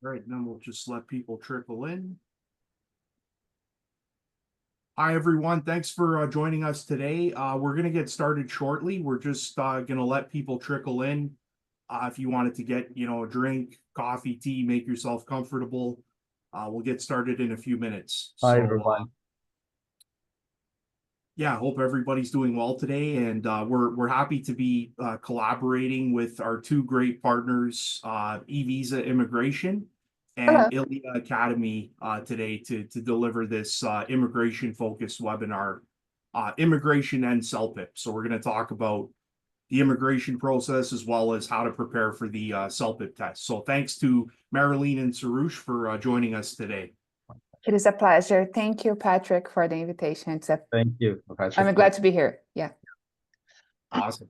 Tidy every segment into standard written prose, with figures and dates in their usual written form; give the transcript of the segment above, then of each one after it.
All right, then we'll just let people trickle in. Hi, everyone. Thanks for joining us today. We're going to get started shortly. We're just going to let people trickle in. If you wanted to get, a drink, coffee, tea, make yourself comfortable. We'll get started in a few minutes. Hi, So, everyone. yeah, hope everybody's doing well today, and we're happy to be collaborating with our two great partners, eVisa Immigration and Hello. ILIA Academy, today to deliver this immigration focused webinar, immigration and CELPIP. So we're going to talk about the immigration process as well as how to prepare for the CELPIP test. So thanks to Marilyn and Sarush for joining us today. It is a pleasure. Thank you, Patrick, for the invitation. Thank you, Patrick. I'm glad to be here. Yeah. Awesome.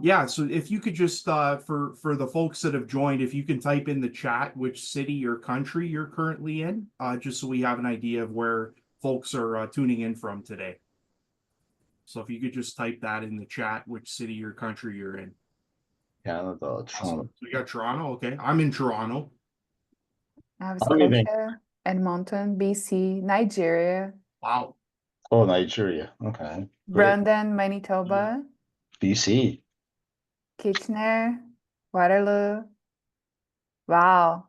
Yeah, so if you could just for the folks that have joined, if you can type in the chat which city or country you're currently in, just so we have an idea of where folks are tuning in from today. So if you could just type that in the chat, which city or country you're in. Canada, Awesome. Toronto. So we got Toronto. Okay, I'm in Toronto. Nova I'm leaving. Scotia, Edmonton, BC, Nigeria, Wow. Oh, Nigeria. Okay, great. Brandon, Manitoba, BC. Kitchener, Waterloo. Wow,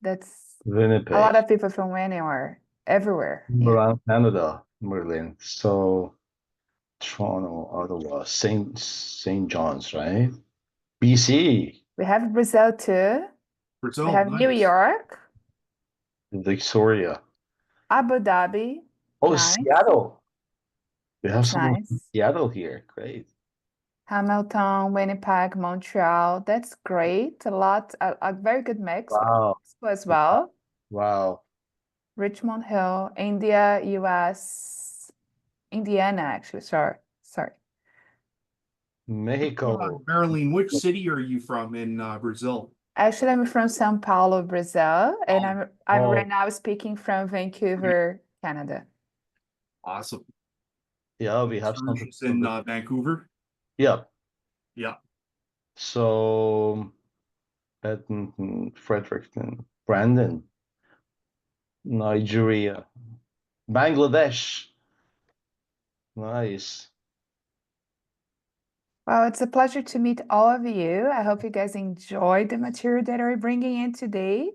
that's a lot Winnipeg. of people from anywhere, everywhere. Yeah. Around Canada, Merlin. So Toronto, Ottawa, St. John's, right? BC. We have Brazil too. We Brazil, have New nice. York, Victoria. Abu Dhabi. Oh, Nice. Seattle. We have That's someone from nice. Seattle here. Great. Hamilton, Winnipeg, Montreal. That's great. A very good mix Wow. as well. Wow. Richmond Hill, India, US, Indiana, actually. Sorry. Mexico. Marilyn, which city are you from in Brazil? Actually, I'm from São Paulo, Brazil, and I'm right Oh, now speaking from Vancouver, Canada. Awesome. yeah, we have some. Sarush is in Vancouver. Yeah. Yeah. So Edmonton, Fredericton, Brandon, Nigeria, Bangladesh. Nice. Well, it's a pleasure to meet all of you. I hope you guys enjoyed the material that we're bringing in today.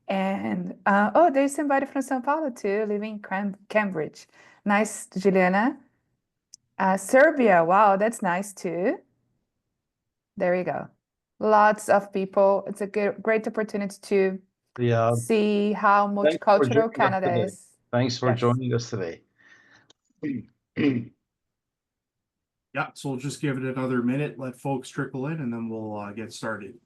And oh, there's somebody from São Paulo too, living in Cambridge. Nice, Juliana. Serbia, wow, that's nice too. There you go. Lots of people. It's a great opportunity to Yeah. see how Thanks for multicultural joining us Canada today. is. Thanks for Yes. joining us today. Yeah, so we'll just give it another minute, let folks trickle in, and then we'll get started.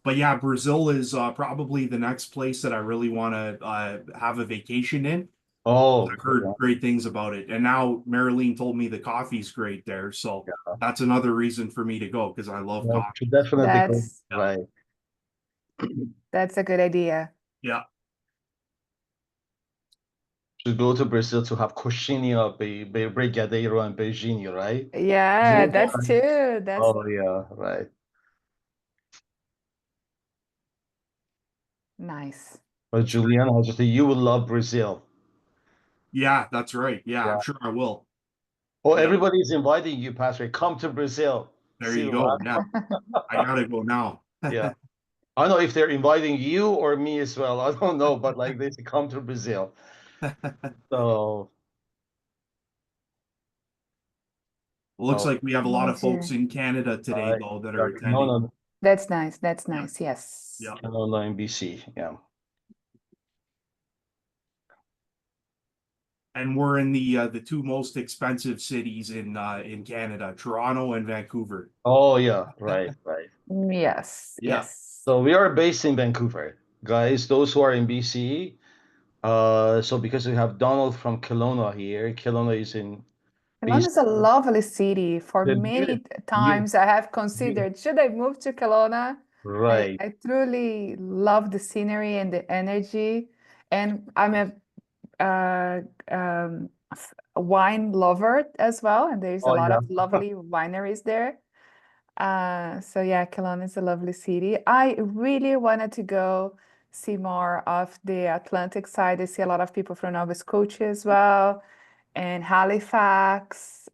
But yeah, Brazil is probably the next place that I really want to have a vacation in. Oh, I've heard great things about it. And now Marilyn told me the coffee's great there. So yeah. that's another reason for me to go because I love Yeah, coffee. should definitely go. That's Right. that's a good idea. Yeah. Should go to Brazil to have coxinha, brigadeiro, and beijinho, right? Yeah, that's too. That's Oh, yeah, right. nice. But Juliana, you will love Brazil. Yeah, that's right. Yeah, Yeah. I'm sure I will. Oh, Yeah. everybody's inviting you, Patrick. Come to Brazil. There See you the go. light. Yeah. I gotta go now. Yeah. I don't know if they're inviting you or me as well. I don't know, but like they say, come to Brazil. So Looks like we have a lot of folks Nigeria. in Canada today, though, that are attending. no, That's nice. That's nice. Yes. Yeah. no, in BC. Yeah. And we're in the two most expensive cities in Canada, Toronto and Vancouver. Oh, yeah. Right. Yes. Yeah. Yes. So we are based in Vancouver, guys. Those who are in BC. So because we have Donald from Kelowna here, Kelowna is in Kelowna BC. is a lovely city. For The many beauty- times, I have considered, should I move to Kelowna? Right. I truly love the scenery and the energy, and I'm a wine lover as well, and there's a Oh, lot yeah. of lovely wineries there. So yeah, Kelowna is a lovely city. I really wanted to go see more of the Atlantic side. I see a lot of people from Nova Scotia as well, and Halifax,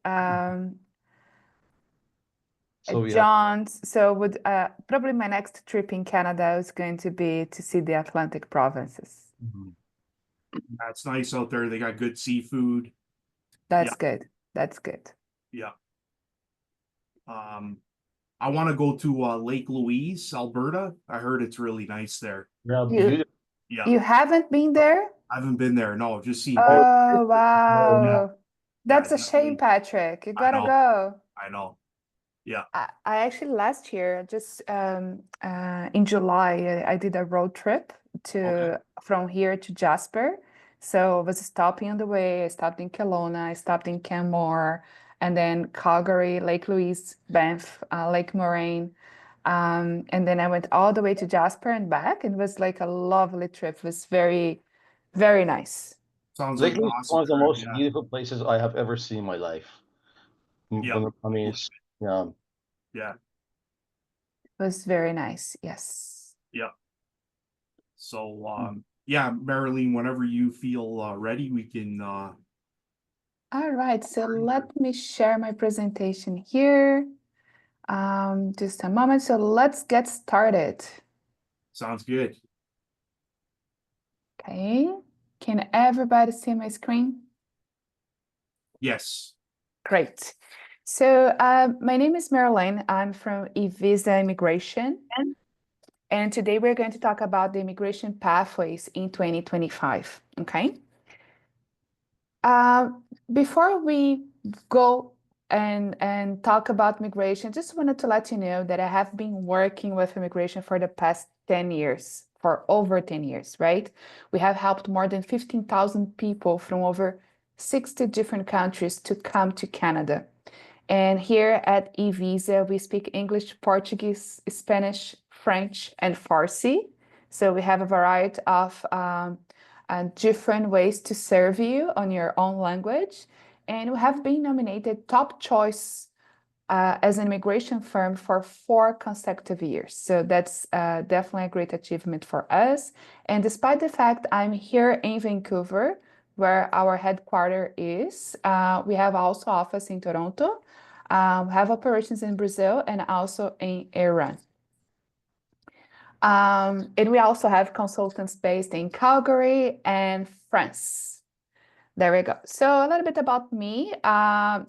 So we have John's. So would probably my next trip in Canada is going to be to see the Atlantic provinces. That's nice out there. They got good seafood. That's good. That's good. Yeah. Um, I want to go to Lake Louise, Alberta. I heard it's really nice there. yeah, You beautiful. Yeah. you haven't been there? I haven't been there. No, just seen Oh, pictures. Oh, Yeah. wow. Yeah, That's a shame, definitely. Patrick. You I gotta know. go. I know. Yeah. I actually last year, just in July, I did a road trip Okay. from here to Jasper. So I was stopping on the way. I stopped in Kelowna, I stopped in Canmore, and then Calgary, Lake Louise, Banff, Lake Moraine. And then I went all the way to Jasper and back. It was like a lovely trip. It was very, very nice. Sounds like Lake an Louise is awesome one of the trip. most Yeah. beautiful places I have ever seen in my life. Yeah. I mean, it's, yeah. Yeah. It was very nice. Yes. Yeah. So yeah, Marilyn, whenever you feel ready, we can All right, so let me share my presentation here. Just a moment. So let's get started. sounds good. Okay. Can everybody see my screen? Yes. Great. So my name is Marilyn. I'm from eVisa Immigration. And today we're going to talk about the immigration pathways in 2025. Okay. Uh, Before we go and talk about migration, just wanted to let you know that I have been working with immigration for the past 10 years, for over 10 years, right? We have helped more than 15,000 people from over 60 different countries to come to Canada. And here at eVisa, we speak English, Portuguese, Spanish, French, and Farsi. So we have a variety of different ways to serve you on your own language. And we have been nominated top choice as an immigration firm for 4 consecutive years. So that's definitely a great achievement for us. And despite the fact I'm here in Vancouver, where our headquarters is, we have also office in Toronto. We have operations in Brazil and also in Iran. And we also have consultants based in Calgary and France. There we go. So a little bit about me. I'm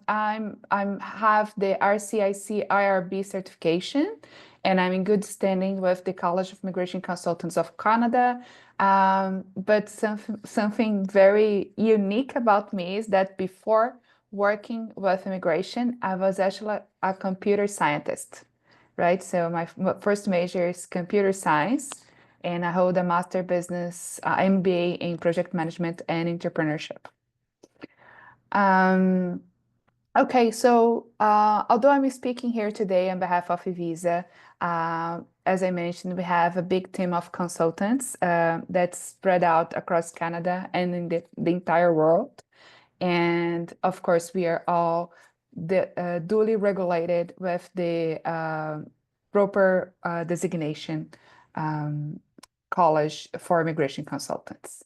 have the RCIC IRB certification, and I'm in good standing with the College of Immigration Consultants of Canada. But something very unique about me is that before working with immigration, I was actually a computer scientist, right? So my first major is computer science, and I hold a master business MBA in project management and entrepreneurship. Okay, so although I'm speaking here today on behalf of eVisa, as I mentioned, we have a big team of consultants that's spread out across Canada and in the entire world. And of course, we are all duly regulated with the proper designation College for Immigration Consultants.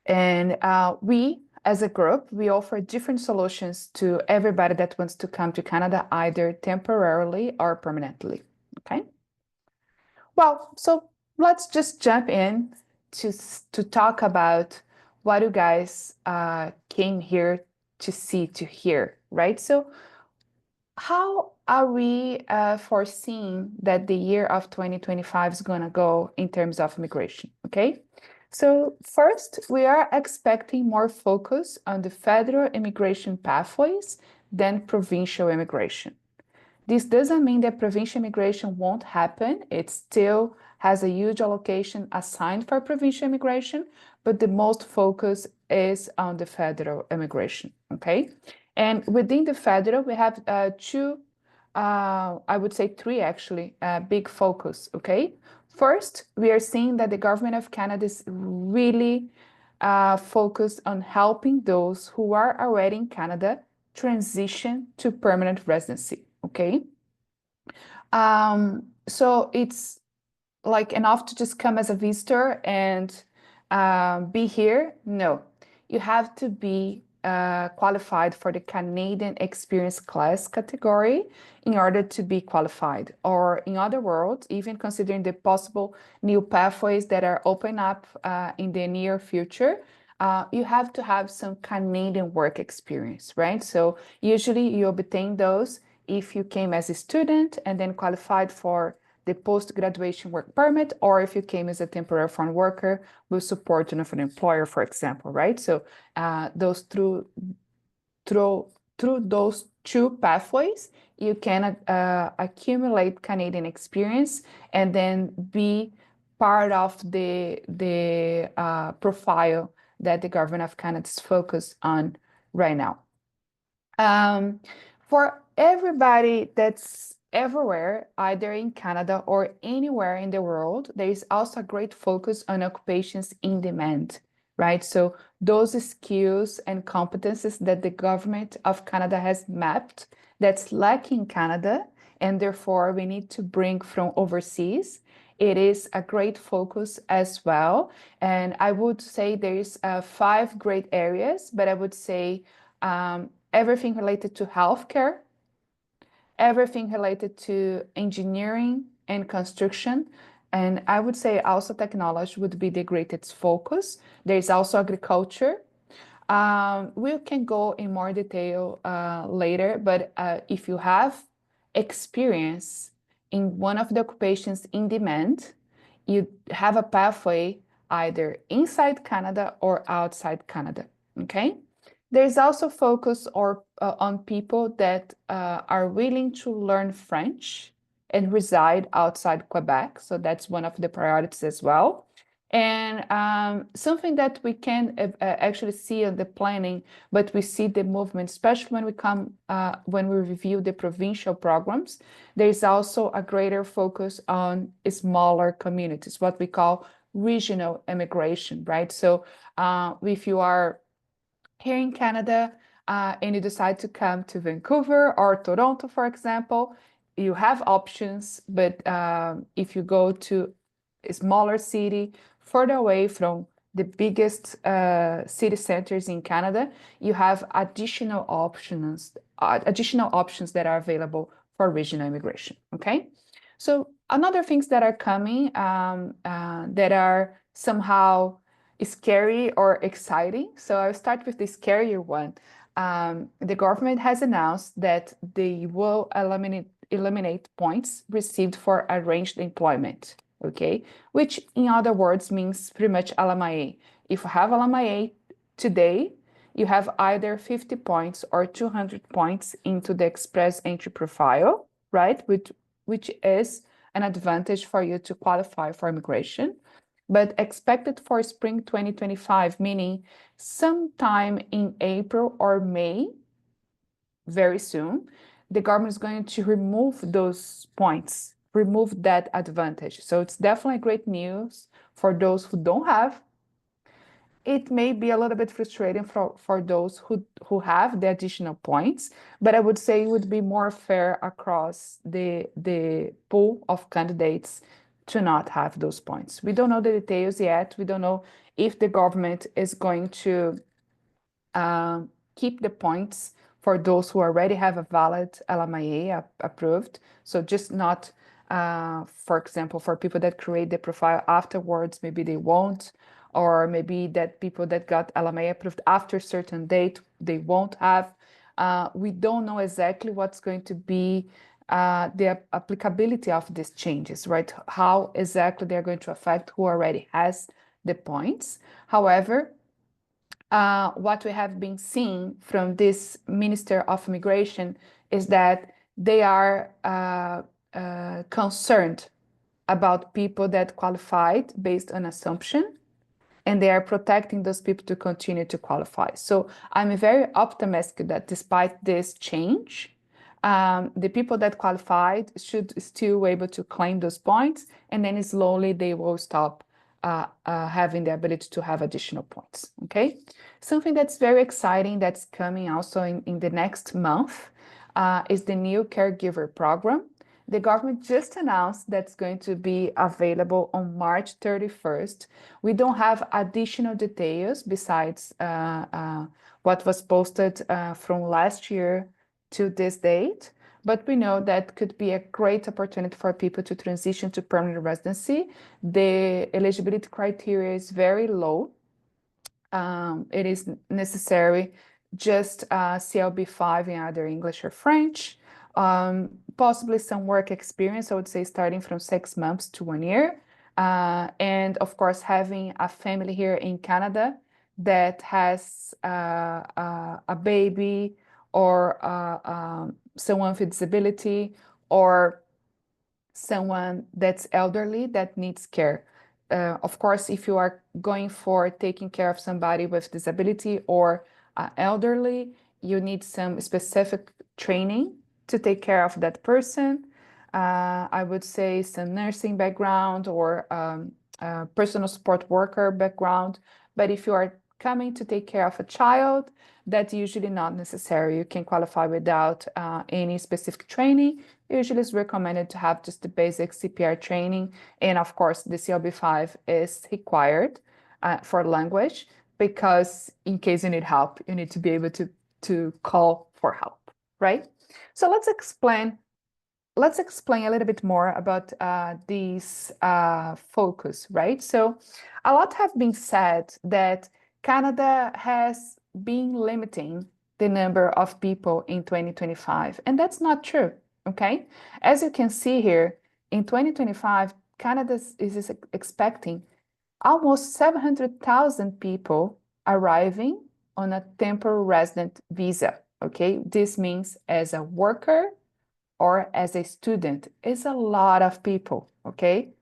And we, as a group, we offer different solutions to everybody that wants to come to Canada, either temporarily or permanently. Okay. Well, so let's just jump in to talk about what you guys came here to see, to hear, right? So how are we foreseeing that the year of 2025 is going to go in terms of immigration? Okay. So first, we are expecting more focus on the federal immigration pathways than provincial immigration. This doesn't mean that provincial immigration won't happen. It still has a huge allocation assigned for provincial immigration, but the most focus is on the federal immigration, okay? And within the federal, we have two, I would say three actually, big focus, okay? First, we are seeing that the government of Canada is really focused on helping those who are already in Canada transition to permanent residency, okay? So it's like enough to just come as a visitor and be here? No, you have to be qualified for the Canadian Experience Class category in order to be qualified. Or in other words, even considering the possible new pathways that are open up in the near future, you have to have some Canadian work experience, right? So usually you obtain those if you came as a student and then qualified for the post-graduation work permit, or if you came as a temporary foreign worker with support of an employer, for example, right? So those through those two pathways, you can accumulate Canadian experience and then be part of the profile that the government of Canada is focused on right now. For everybody that's everywhere, either in Canada or anywhere in the world, there is also a great focus on occupations in demand, right? So those skills and competencies that the government of Canada has mapped that's lacking in Canada, and therefore we need to bring from overseas. It is a great focus as well. And I would say there is 5 great areas, but I would say everything related to healthcare, everything related to engineering and construction. And I would say also technology would be the greatest focus. There's also agriculture. We can go in more detail later, but if you have experience in one of the occupations in demand, you have a pathway either inside Canada or outside Canada, okay? There's also focus on people that are willing to learn French and reside outside Quebec. So that's one of the priorities as well. And something that we can actually see on the planning, but we see the movement, especially when we review the provincial programs, there is also a greater focus on smaller communities, what we call regional immigration, right? So if you are here in Canada and you decide to come to Vancouver or Toronto, for example, you have options, but if you go to a smaller city, further away from the biggest city centers in Canada, you have additional options that are available for regional immigration, okay? So another things that are coming that are somehow scary or exciting. So I'll start with the scarier one. The government has announced that they will eliminate points received for arranged employment, okay? Which in other words means pretty much LMIA. If you have LMIA today, you have either 50 points or 200 points into the express entry profile, right? Which is an advantage for you to qualify for immigration, but expected for spring 2025, meaning sometime in April or May, very soon, the government is going to remove those points, remove that advantage. So it's definitely great news for those who don't have. It may be a little bit frustrating for those who have the additional points, but I would say it would be more fair across the pool of candidates to not have those points. We don't know the details yet. We don't know if the government is going to keep the points for those who already have a valid LMIA approved. So just not, for example, for people that create the profile afterwards, maybe they won't, or maybe that people that got LMIA approved after a certain date, they won't have. We don't know exactly what's going to be the applicability of these changes, right? How exactly they're going to affect who already has the points. However, what we have been seeing from this Minister of Immigration is that they are concerned about people that qualified based on assumption, and they are protecting those people to continue to qualify. So I'm very optimistic that despite this change, the people that qualified should still be able to claim those points, and then slowly they will stop having the ability to have additional points, okay? Something that's very exciting that's coming also in the next month is the new caregiver program The government just announced that's going to be available on March 31st. We don't have additional details besides what was posted from last year to this date, but we know that could be a great opportunity for people to transition to permanent residency. The eligibility criteria is very low. It is necessary just CLB5 in either English or French, possibly some work experience, I would say starting from 6 months to 1 year. And of course, having a family here in Canada that has a baby or someone with disability or someone that's elderly that needs care. Of course, if you are going for taking care of somebody with disability or elderly, you need some specific training to take care of that person. I would say some nursing background or personal support worker background. But if you are coming to take care of a child, that's usually not necessary. You can qualify without any specific training. Usually it's recommended to have just the basic CPR training. And of course, the CLB5 is required for language because in case you need help, you need to be able to call for help, right? So let's explain a little bit more about these focus, right? So a lot have been said that Canada has been limiting the number of people in 2025, and that's not true, okay? As you can see here, in 2025, Canada is expecting almost 700,000 people arriving on a temporary resident visa, okay? This means as a worker or as a student is a lot of people, okay?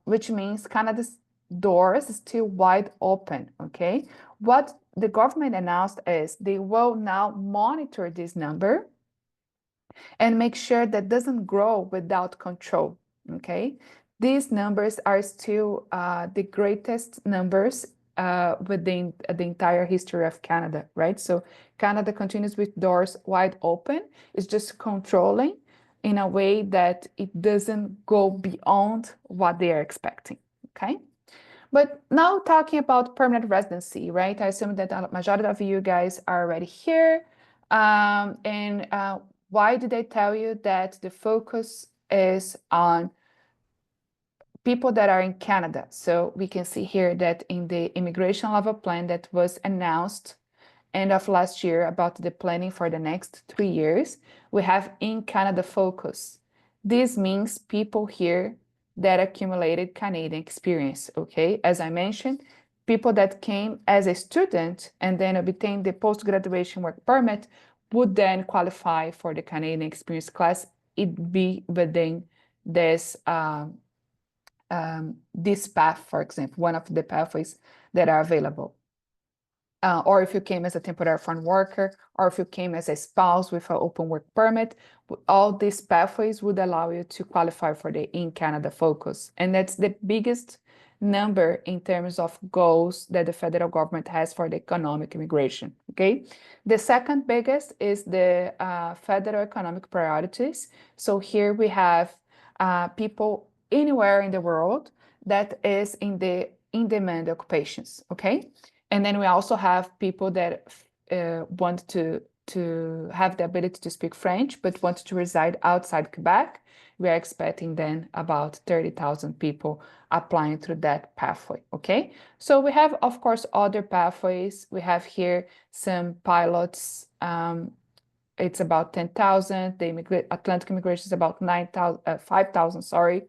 Which means Canada's doors is still wide open, okay? What the government announced is they will now monitor this number and make sure that doesn't grow without control, okay? These numbers are still the greatest numbers within the entire history of Canada, right? So Canada continues with doors wide open. It's just controlling in a way that it doesn't go beyond what they are expecting, okay? But now talking about permanent residency, right? I assume that the majority of you guys are already here. And why did I tell you that the focus is on people that are in Canada? So we can see here that in the immigration level plan that was announced end of last year about the planning for the next 3 years, we have in Canada focus. This means people here that accumulated Canadian experience, okay? As I mentioned, people that came as a student and then obtained the post-graduation work permit would then qualify for the Canadian experience class. It'd be within this this path, for example, one of the pathways that are available. Or if you came as a temporary foreign worker, or if you came as a spouse with an open work permit, all these pathways would allow you to qualify for the in Canada focus. And that's the biggest number in terms of goals that the federal government has for the economic immigration, okay? The second biggest is the federal economic priorities. So here we have people anywhere in the world that is in the in-demand occupations, okay? And then we also have people that want to have the ability to speak French, but want to reside outside Quebec. We are expecting then about 30,000 people applying through that pathway, okay? So we have, of course, other pathways. We have here some pilots. It's about 10,000. The Atlantic immigration is about 5,000, sorry.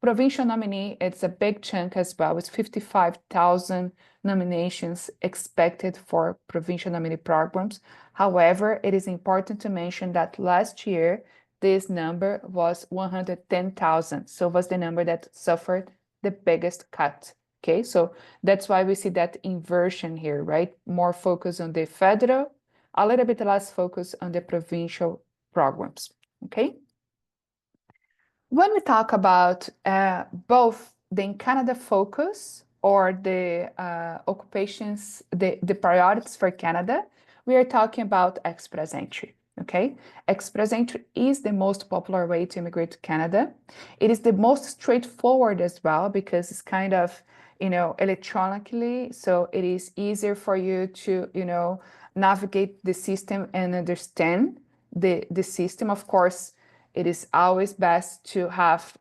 Provincial nominee, it's a big chunk as well. It's 55,000 nominations expected for provincial nominee programs. However, it is important to mention that last year, this number was 110,000. So it was the number that suffered the biggest cut. Okay, so that's why we see that inversion here, right? More focus on the federal, a little bit less focus on the provincial programs. Okay. When we talk about both the in Canada focus or the occupations, the priorities for Canada, we are talking about express entry, Okay, Express Entry is the most popular way to immigrate to Canada. It is the most straightforward as well because it's kind of, electronically, so it is easier for you to, navigate the system and understand the system. Of course, it is always best to have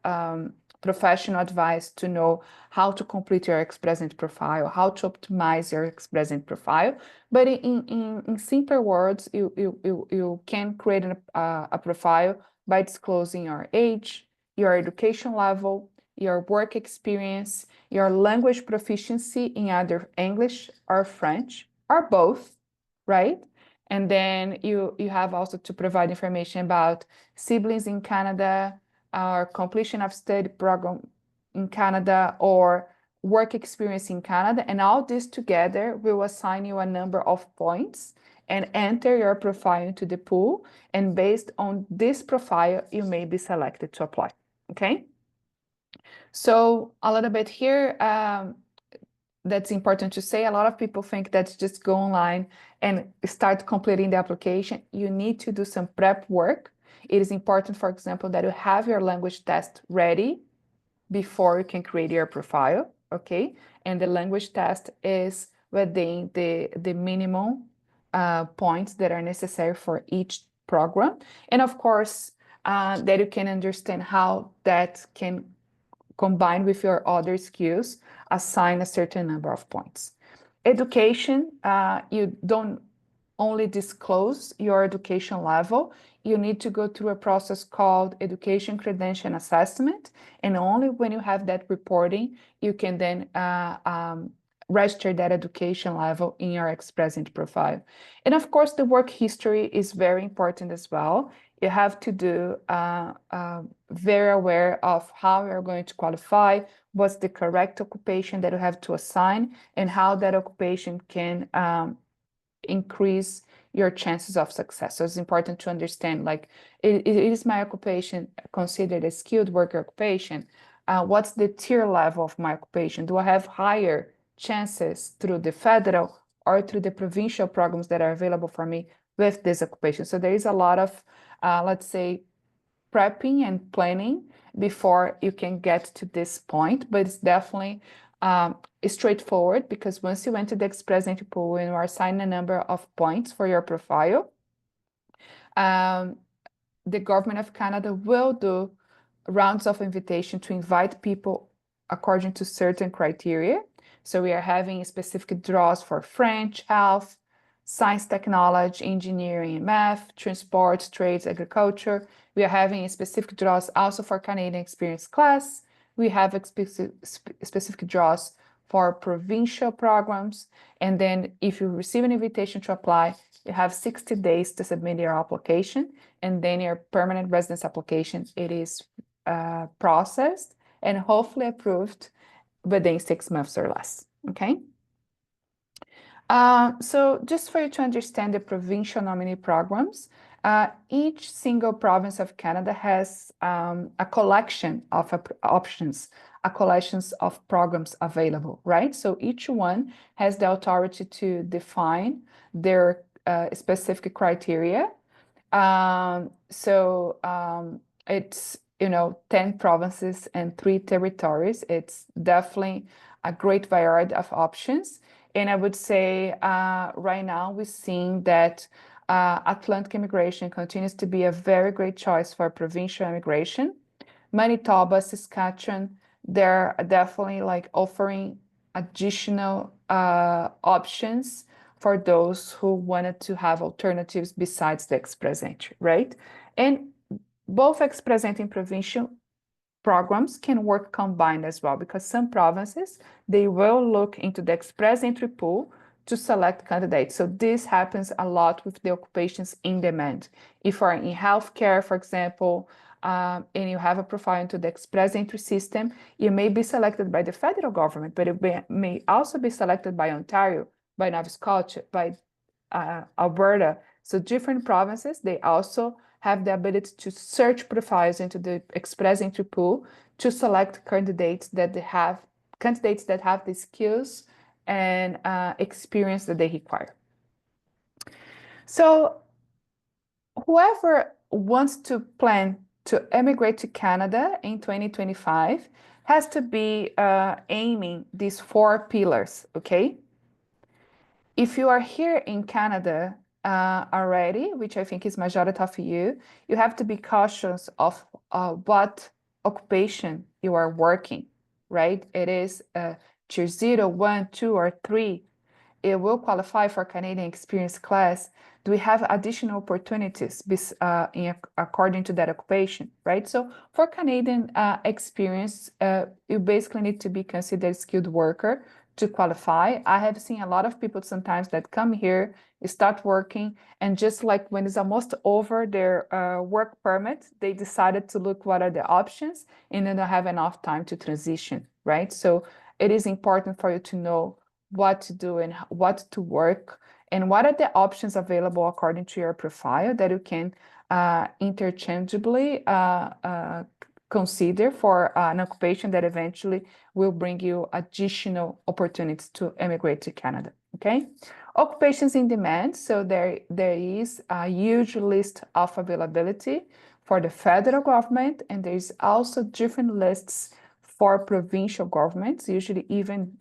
professional advice to know how to complete your Express Entry profile, how to optimize your Express Entry profile. But in simpler words, you can create a profile by disclosing your age, your education level, your work experience, your language proficiency in either English or French or both, right? And then you have also to provide information about siblings in Canada, or completion of study program in Canada, or work experience in Canada. And all this together will assign you a number of points and enter your profile into the pool. And based on this profile, you may be selected to apply. Okay. So a little bit here, that's important to say. A lot of people think that just go online and start completing the application. You need to do some prep work. It is important, for example, that you have your language test ready before you can create your profile, okay? And the language test is within the minimum points that are necessary for each program. And of course, that you can understand how that can combine with your other skills, assign a certain number of points. Education, you don't only disclose your education level, you need to go through a process called education credential assessment. And only when you have that reporting, you can then register that education level in your Express Entry profile. And of course, the work history is very important as well. You have to do very aware of how you're going to qualify, what's the correct occupation that you have to assign, and how that occupation can increase your chances of success. So it's important to understand, like, is my occupation considered a skilled worker occupation? What's the tier level of my occupation? Do I have higher chances through the federal or through the provincial programs that are available for me with this occupation? So there is a lot of, let's say, prepping and planning before you can get to this point, but it's definitely straightforward, because once you enter the Express Entry pool and you are assigned a number of points for your profile, the government of Canada will do rounds of invitation to invite people according to certain criteria. So we are having specific draws for French, health, science, technology, engineering, and math, transport, trades, agriculture. We are having specific draws also for Canadian Experience class. We have specific draws for provincial programs. And then if you receive an invitation to apply, you have 60 days to submit your application, and then your permanent residence application, it is processed and hopefully approved within 6 months or less, okay? So just for you to understand the provincial nominee programs, each single province of Canada has a collection of options, a collection of programs available, right? So each one has the authority to define their specific criteria. It's 10 provinces and 3 territories. It's definitely a great variety of options. And I would say right now we're seeing that Atlantic immigration continues to be a very great choice for provincial immigration. Manitoba, Saskatchewan, they're definitely like offering additional options for those who wanted to have alternatives besides the Express Entry, right? And both Express Entry and provincial programs can work combined as well, because some provinces, they will look into the Express Entry pool to select candidates. So this happens a lot with the occupations in demand. If you're in healthcare, for example, and you have a profile into the Express Entry system, you may be selected by the federal government, but it may also be selected by Ontario, by Nova Scotia, by Alberta. So different provinces, they also have the ability to search profiles into the Express Entry pool to select candidates that have the skills and experience that they require. So whoever wants to plan to emigrate to Canada in 2025 has to be aiming these 4 pillars, okay? If you are here in Canada already, which I think is majority of you, you have to be cautious of what occupation you are working, right? It is tier 0, 1, 2, or 3. It will qualify for Canadian Experience class. Do we have additional opportunities according to that occupation, right? So for Canadian Experience, you basically need to be considered skilled worker to qualify. I have seen a lot of people sometimes that come here, start working, and just like when it's almost over their work permit, they decided to look what are the options and then don't have enough time to transition, right? So it is important for you to know what to do and what to work and what are the options available according to your profile that you can interchangeably consider for an occupation that eventually will bring you additional opportunities to emigrate to Canada, okay? Occupations in demand, so there is a huge list of availability for the federal government, and there's also different lists for provincial governments, usually even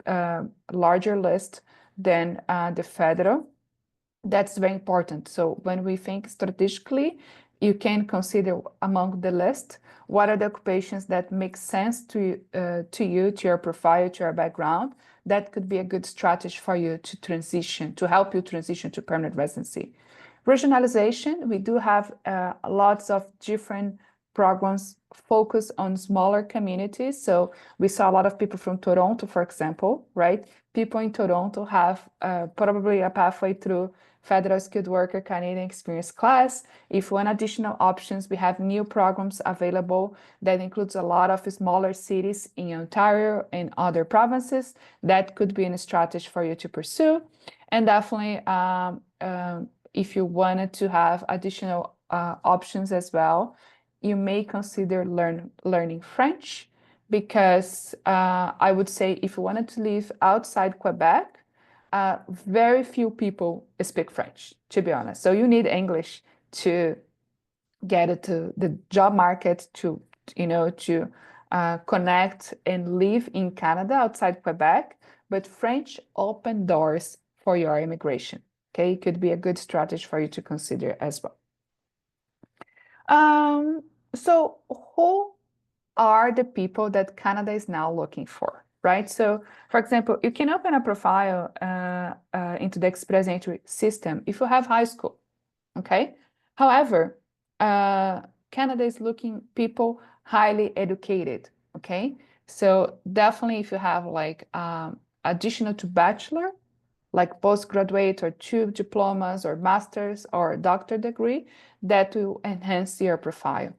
larger list than the federal. That's very important. So when we think strategically, you can consider among the list what are the occupations that make sense to you, to your profile, to your background. That could be a good strategy for you to transition, to help you transition to permanent residency. Regionalization, we do have lots of different programs focused on smaller communities. So we saw a lot of people from Toronto, for example, right? People in Toronto have probably a pathway through Federal Skilled Worker Canadian Experience class. If you want additional options, we have new programs available that includes a lot of smaller cities in Ontario and other provinces. That could be a strategy for you to pursue. And definitely, if you wanted to have additional options as well, you may consider learning French, because I would say if you wanted to live outside Quebec, very few people speak French, to be honest. So you need English to get it to the job market, to connect and live in Canada outside Quebec. But French open doors for your immigration. Okay, it could be a good strategy for you to consider as well. So who are the people that Canada is now looking for, right? So, for example, you can open a profile into the Express Entry system if you have high school, okay? However, Canada is looking people highly educated, okay? So definitely if you have like additional to bachelor, like postgraduate or 2 diplomas or master's or doctor degree, that will enhance your profile.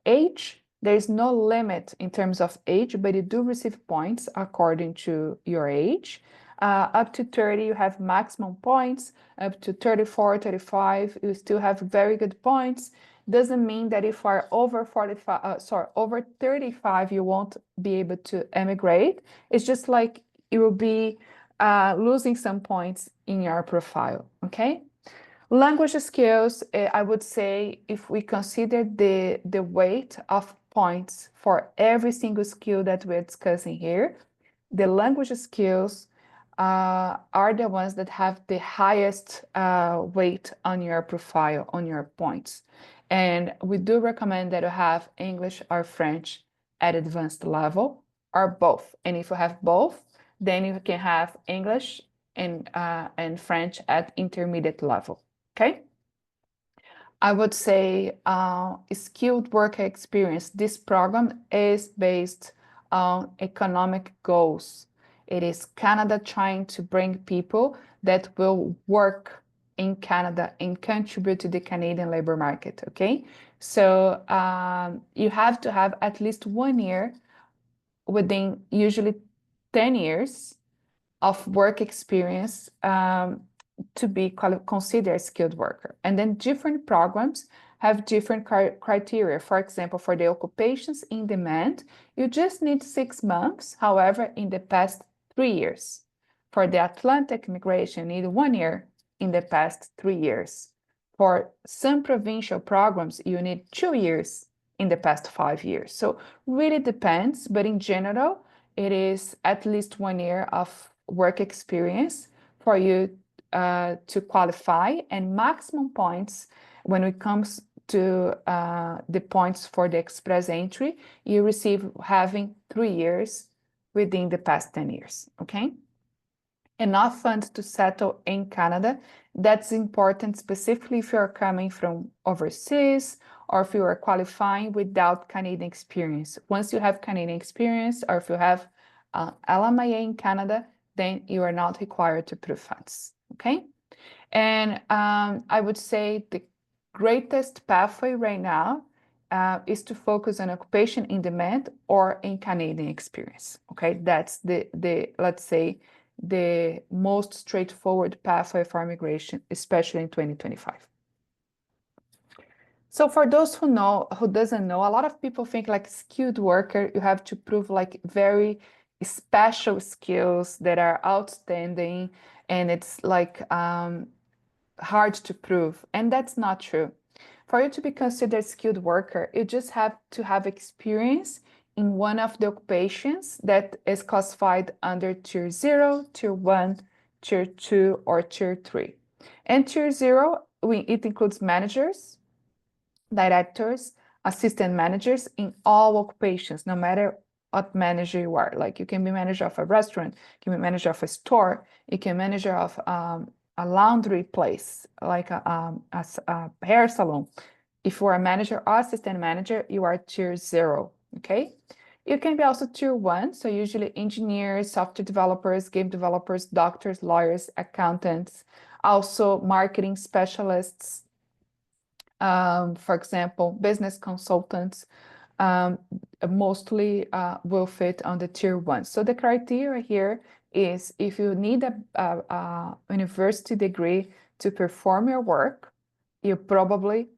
Age, there is no limit in terms of age, but you do receive points according to your age. Up to 30, you have maximum points. Up to 34, 35, you still have very good points. Doesn't mean that if you are over 35, you won't be able to emigrate. It's just like you will be losing some points in your profile, okay? Language skills, I would say if we consider the weight of points for every single skill that we're discussing here, the language skills are the ones that have the highest weight on your profile, on your points. And we do recommend that you have English or French at advanced level, or both. And if you have both, then you can have English and French at intermediate level. Okay, I would say skilled worker experience. This program is based on economic goals. It is Canada trying to bring people that will work in Canada and contribute to the Canadian labor market, okay? So you have to have at least 1 year within usually 10 years of work experience to be considered a skilled worker. And then different programs have different criteria. For example, for the occupations in demand, you just need 6 months. However, in the past 3 years. For the Atlantic migration, you need 1 year in the past 3 years. For some provincial programs, you need 2 years in the past 5 years. So really depends, but in general, it is at least 1 year of work experience for you to qualify, and maximum points when it comes to the points for the express entry, you receive having 3 years within the past 10 years, okay? Enough funds to settle in Canada. That's important, specifically if you're coming from overseas or if you are qualifying without Canadian experience. Once you have Canadian experience, or if you have LMIA in Canada, then you are not required to prove funds, okay? And I would say the greatest pathway right now is to focus on occupation in demand or in Canadian experience, okay? That's the let's say, the most straightforward pathway for immigration, especially in 2025. So for those who doesn't know, a lot of people think like skilled worker, you have to prove like very special skills that are outstanding, and it's like hard to prove, and that's not true. For you to be considered skilled worker, you just have to have experience in one of the occupations that is classified under Tier 0, Tier 1, Tier 2, or Tier 3. And Tier 0, it includes managers, directors, assistant managers in all occupations, no matter what manager you are. Like you can be manager of a restaurant, you can be manager of a store, you can be manager of a laundry place, like a hair salon. If you are a manager or assistant manager, you are Tier 0, okay? You can be also Tier 1, so usually engineers, software developers, game developers, doctors, lawyers, accountants, also marketing specialists, for example, business consultants, mostly will fit on the Tier 1. So the criteria here is if you need a university degree to perform your work, you probably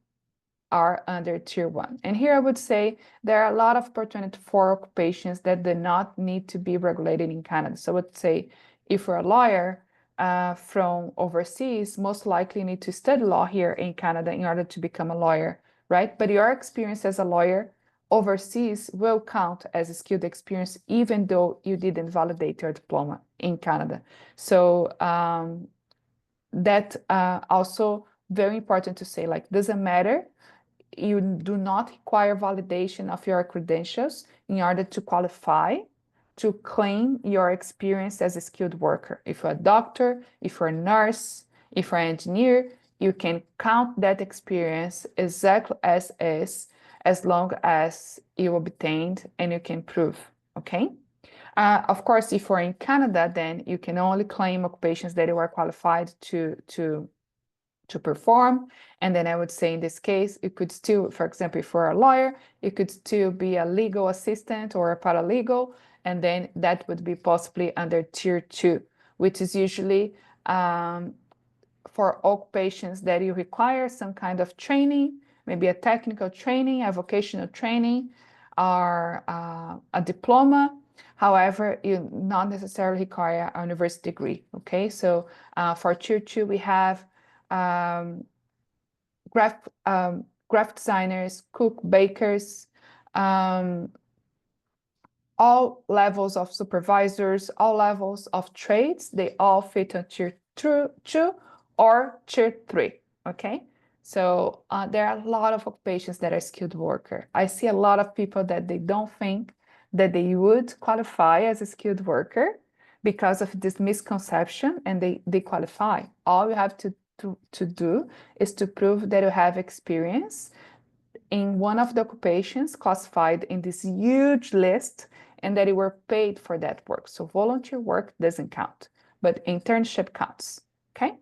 are under Tier 1. And here I would say there are a lot of opportunity for occupations that do not need to be regulated in Canada. So I would say if you're a lawyer from overseas, most likely you need to study law here in Canada in order to become a lawyer, right? But your experience as a lawyer overseas will count as a skilled experience, even though you didn't validate your diploma in Canada. So that also very important to say, like, doesn't matter. You do not require validation of your credentials in order to qualify to claim your experience as a skilled worker. If you're a doctor, if you're a nurse, if you're an engineer, you can count that experience exactly as is, as long as you obtained and you can prove, okay? Of course, if you're in Canada, then you can only claim occupations that you are qualified to perform. And then I would say in this case, you could still, for example, if you're a lawyer, you could still be a legal assistant or a paralegal, and then that would be possibly under Tier 2, which is usually for occupations that you require some kind of training, maybe a technical training, a vocational training, or a diploma. However, you not necessarily require a university degree, okay? So for Tier 2, we have graphic designers, cook, bakers, all levels of supervisors, all levels of trades, they all fit on Tier 2 or Tier 3, okay? So there are a lot of occupations that are skilled worker. I see a lot of people that they don't think that they would qualify as a skilled worker because of this misconception, and they qualify. All you have to do is to prove that you have experience in one of the occupations classified in this huge list and that you were paid for that work. So volunteer work doesn't count, but internship counts, okay?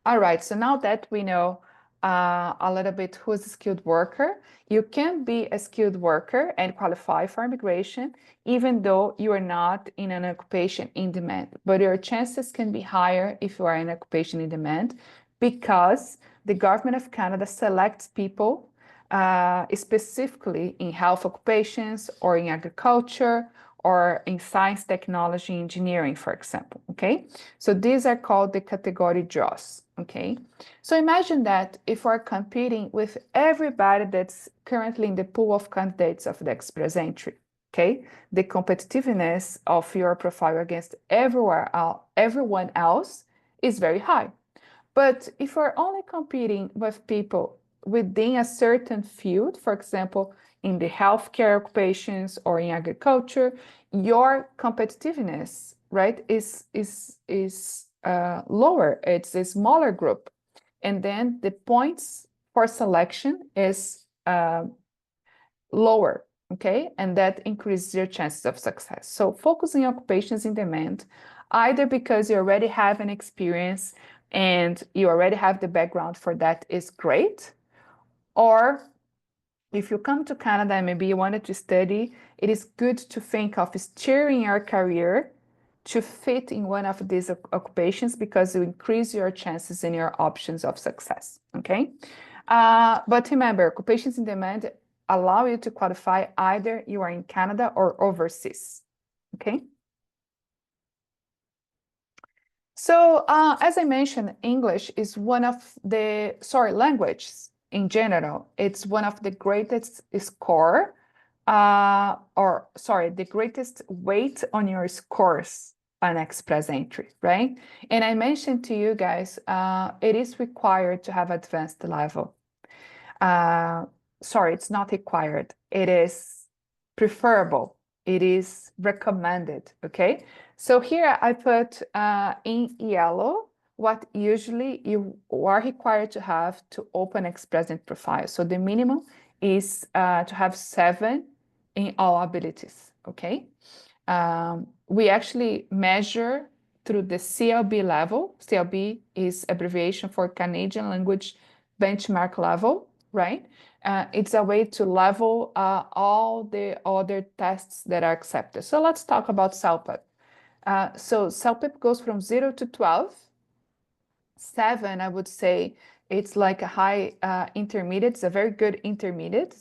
All right, so now that we know a little bit who's a skilled worker, you can be a skilled worker and qualify for immigration, even though you are not in an occupation in demand. But your chances can be higher if you are in occupation in demand, because the government of Canada selects people specifically in health occupations or in agriculture or in science, technology, engineering, for example, okay? So these are called the category draws, okay? So imagine that if we're competing with everybody that's currently in the pool of candidates of the express entry, okay? The competitiveness of your profile against everyone else is very high. But if we're only competing with people within a certain field, for example, in the healthcare occupations or in agriculture, your competitiveness, right, is lower. It's a smaller group, and then the points for selection is lower. Okay, and that increases your chances of success. So focusing on occupations in demand, either because you already have an experience and you already have the background for that is great, or if you come to Canada and maybe you wanted to study, it is good to think of steering your career to fit in one of these occupations because you increase your chances and your options of success, okay? But remember, occupations in demand allow you to qualify either you are in Canada or overseas, okay? So as I mentioned, English is one of the, languages in general, it's one of the greatest score, the greatest weight on your scores on express entry, right? And I mentioned to you guys, it is required to have advanced level. It's not required. It is preferable. It is recommended, okay? So here I put in yellow what usually you are required to have to open express entry profile. So the minimum is to have 7 in all abilities, okay? We actually measure through the CLB level. CLB is abbreviation for Canadian Language Benchmark Level, right? It's a way to level all the other tests that are accepted. So let's talk about CELPIP. So CELPIP goes from 0 to 12. 7, I would say, it's like a high intermediate. It's a very good intermediate.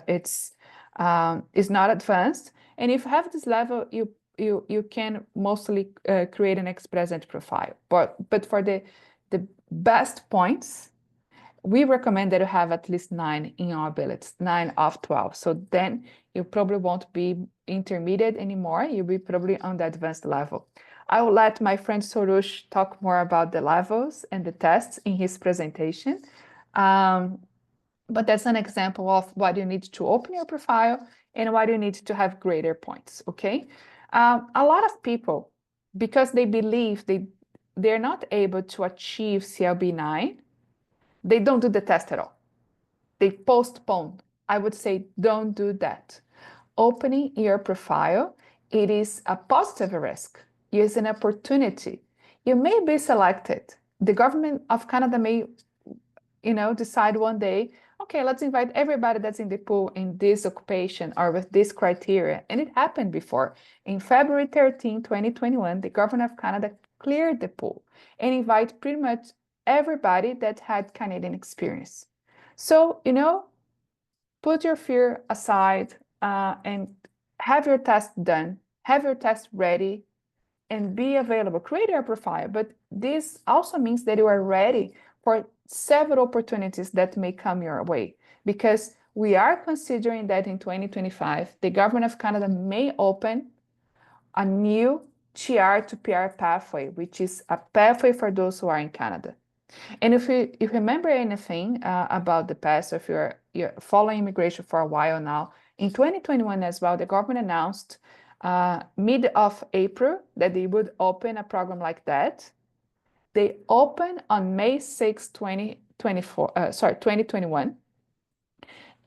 It's not advanced. And if you have this level, you can mostly create an express entry profile. But for the best points, we recommend that you have at least 9 in your abilities, 9 of 12. So then you probably won't be intermediate anymore. You'll be probably on the advanced level. I will let my friend Soroush talk more about the levels and the tests in his presentation. But that's an example of what you need to open your profile and what you need to have greater points, okay? A lot of people, because they believe they're not able to achieve CLB 9, they don't do the test at all. They postpone. I would say don't do that. Opening your profile, it is a positive risk. It is an opportunity. You may be selected. The government of Canada may, decide one day, okay, let's invite everybody that's in the pool in this occupation or with this criteria. And it happened before. In February 13, 2021, the government of Canada cleared the pool and invite pretty much everybody that had Canadian experience. So, put your fear aside and have your test done, have your test ready, and be available. Create your profile. But this also means that you are ready for several opportunities that may come your way, because we are considering that in 2025, the government of Canada may open a new TR to PR pathway, which is a pathway for those who are in Canada. And if you remember anything about the past, if you're following immigration for a while now, in 2021 as well, the government announced mid of April that they would open a program like that. They opened on May 6, 2021.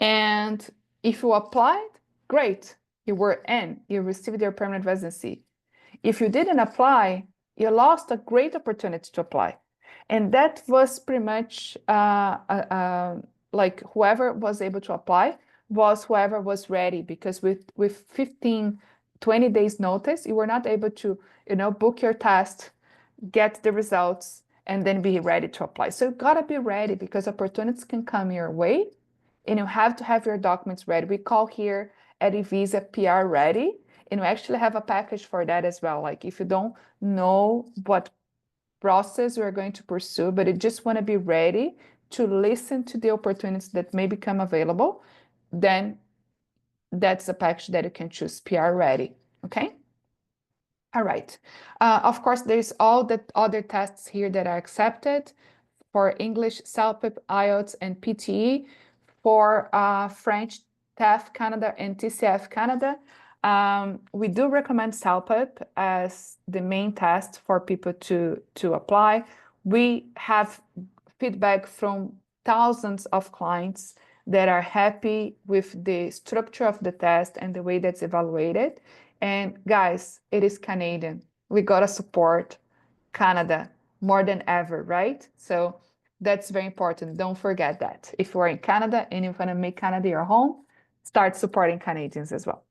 And if you applied, great, you were in, you received your permanent residency. If you didn't apply, you lost a great opportunity to apply. And that was pretty much like whoever was able to apply was whoever was ready, because with 15, 20 days notice, you were not able to, book your test, get the results, and then be ready to apply. So you gotta be ready, because opportunities can come your way and you have to have your documents ready. We call here at eVisa PR ready. And we actually have a package for that as well. Like if you don't know what process we're going to pursue, but you just want to be ready to listen to the opportunities that may become available, then that's a package that you can choose, PR Ready, okay? All right. Of course, there's all the other tests here that are accepted for English, CELPIP, IELTS, and PTE. For French, TEF Canada and TCF Canada, we do recommend CELPIP as the main test for people to apply. We have feedback from thousands of clients that are happy with the structure of the test and the way that's evaluated. And guys, it is Canadian. We gotta support Canada more than ever, right? So that's very important. Don't forget that. If you are in Canada and you want to make Canada your home, start supporting Canadians as well.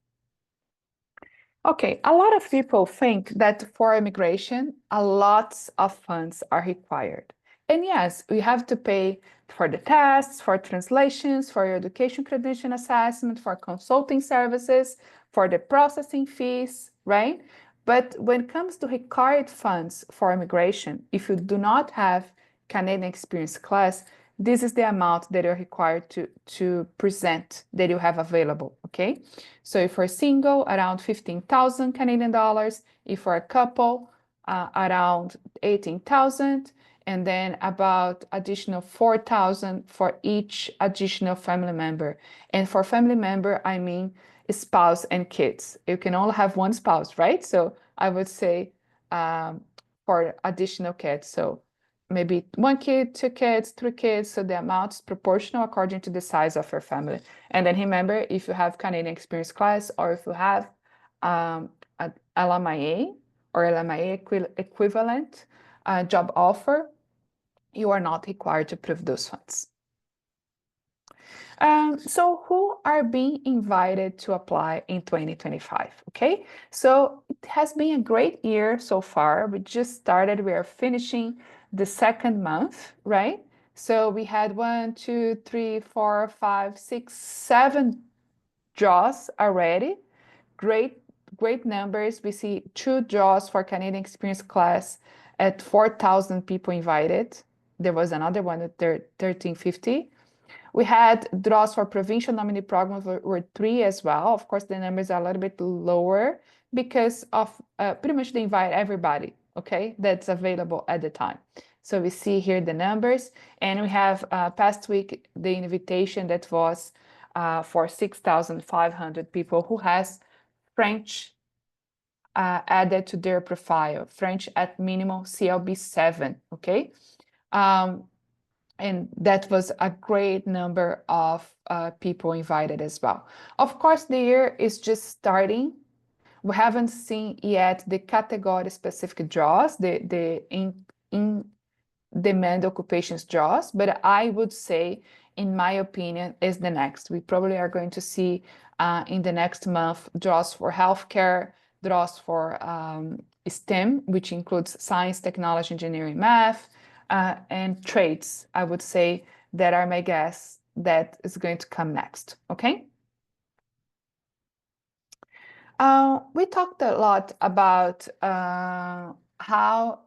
Okay, a lot of people think that for immigration, a lot of funds are required. And yes, we have to pay for the tests, for translations, for your education credential assessment, for consulting services, for the processing fees, right? But when it comes to required funds for immigration, if you do not have Canadian Experience Class, this is the amount that you're required to present that you have available, okay? So if you're single, around 15,000 Canadian dollars. If you're a couple, around 18,000, and then about additional 4,000 for each additional family member. And for family member, I mean spouse and kids. You can only have one spouse, right? So I would say for additional kids. So maybe 1 kid, 2 kids, 3 kids. So the amount is proportional according to the size of your family. And then remember, if you have Canadian Experience Class or if you have a LMIA or LMIA equivalent job offer, you are not required to prove those funds. So who are being invited to apply in 2025? Okay, so it has been a great year so far. We just started, we are finishing the second month, right? So we had 1, 2, 3, 4, 5, 6, 7 draws already. Great numbers. We see 2 draws for Canadian Experience Class at 4,000 people invited. There was another one at 1,350. We had draws for provincial nominee programs were 3 as well. Of course, the numbers are a little bit lower because of pretty much they invite everybody, okay, that's available at the time. So we see here the numbers, and we have past week the invitation that was for 6,500 people who has French added to their profile, French at minimum CLB 7, okay? And that was a great number of people invited as well. Of course, the year is just starting. We haven't seen yet the category specific draws, the in demand occupations draws, but I would say, in my opinion, is the next. We probably are going to see in the next month draws for healthcare, draws for STEM, which includes science, technology, engineering, math, and trades, I would say, that are my guess that is going to come next, okay? We talked a lot about how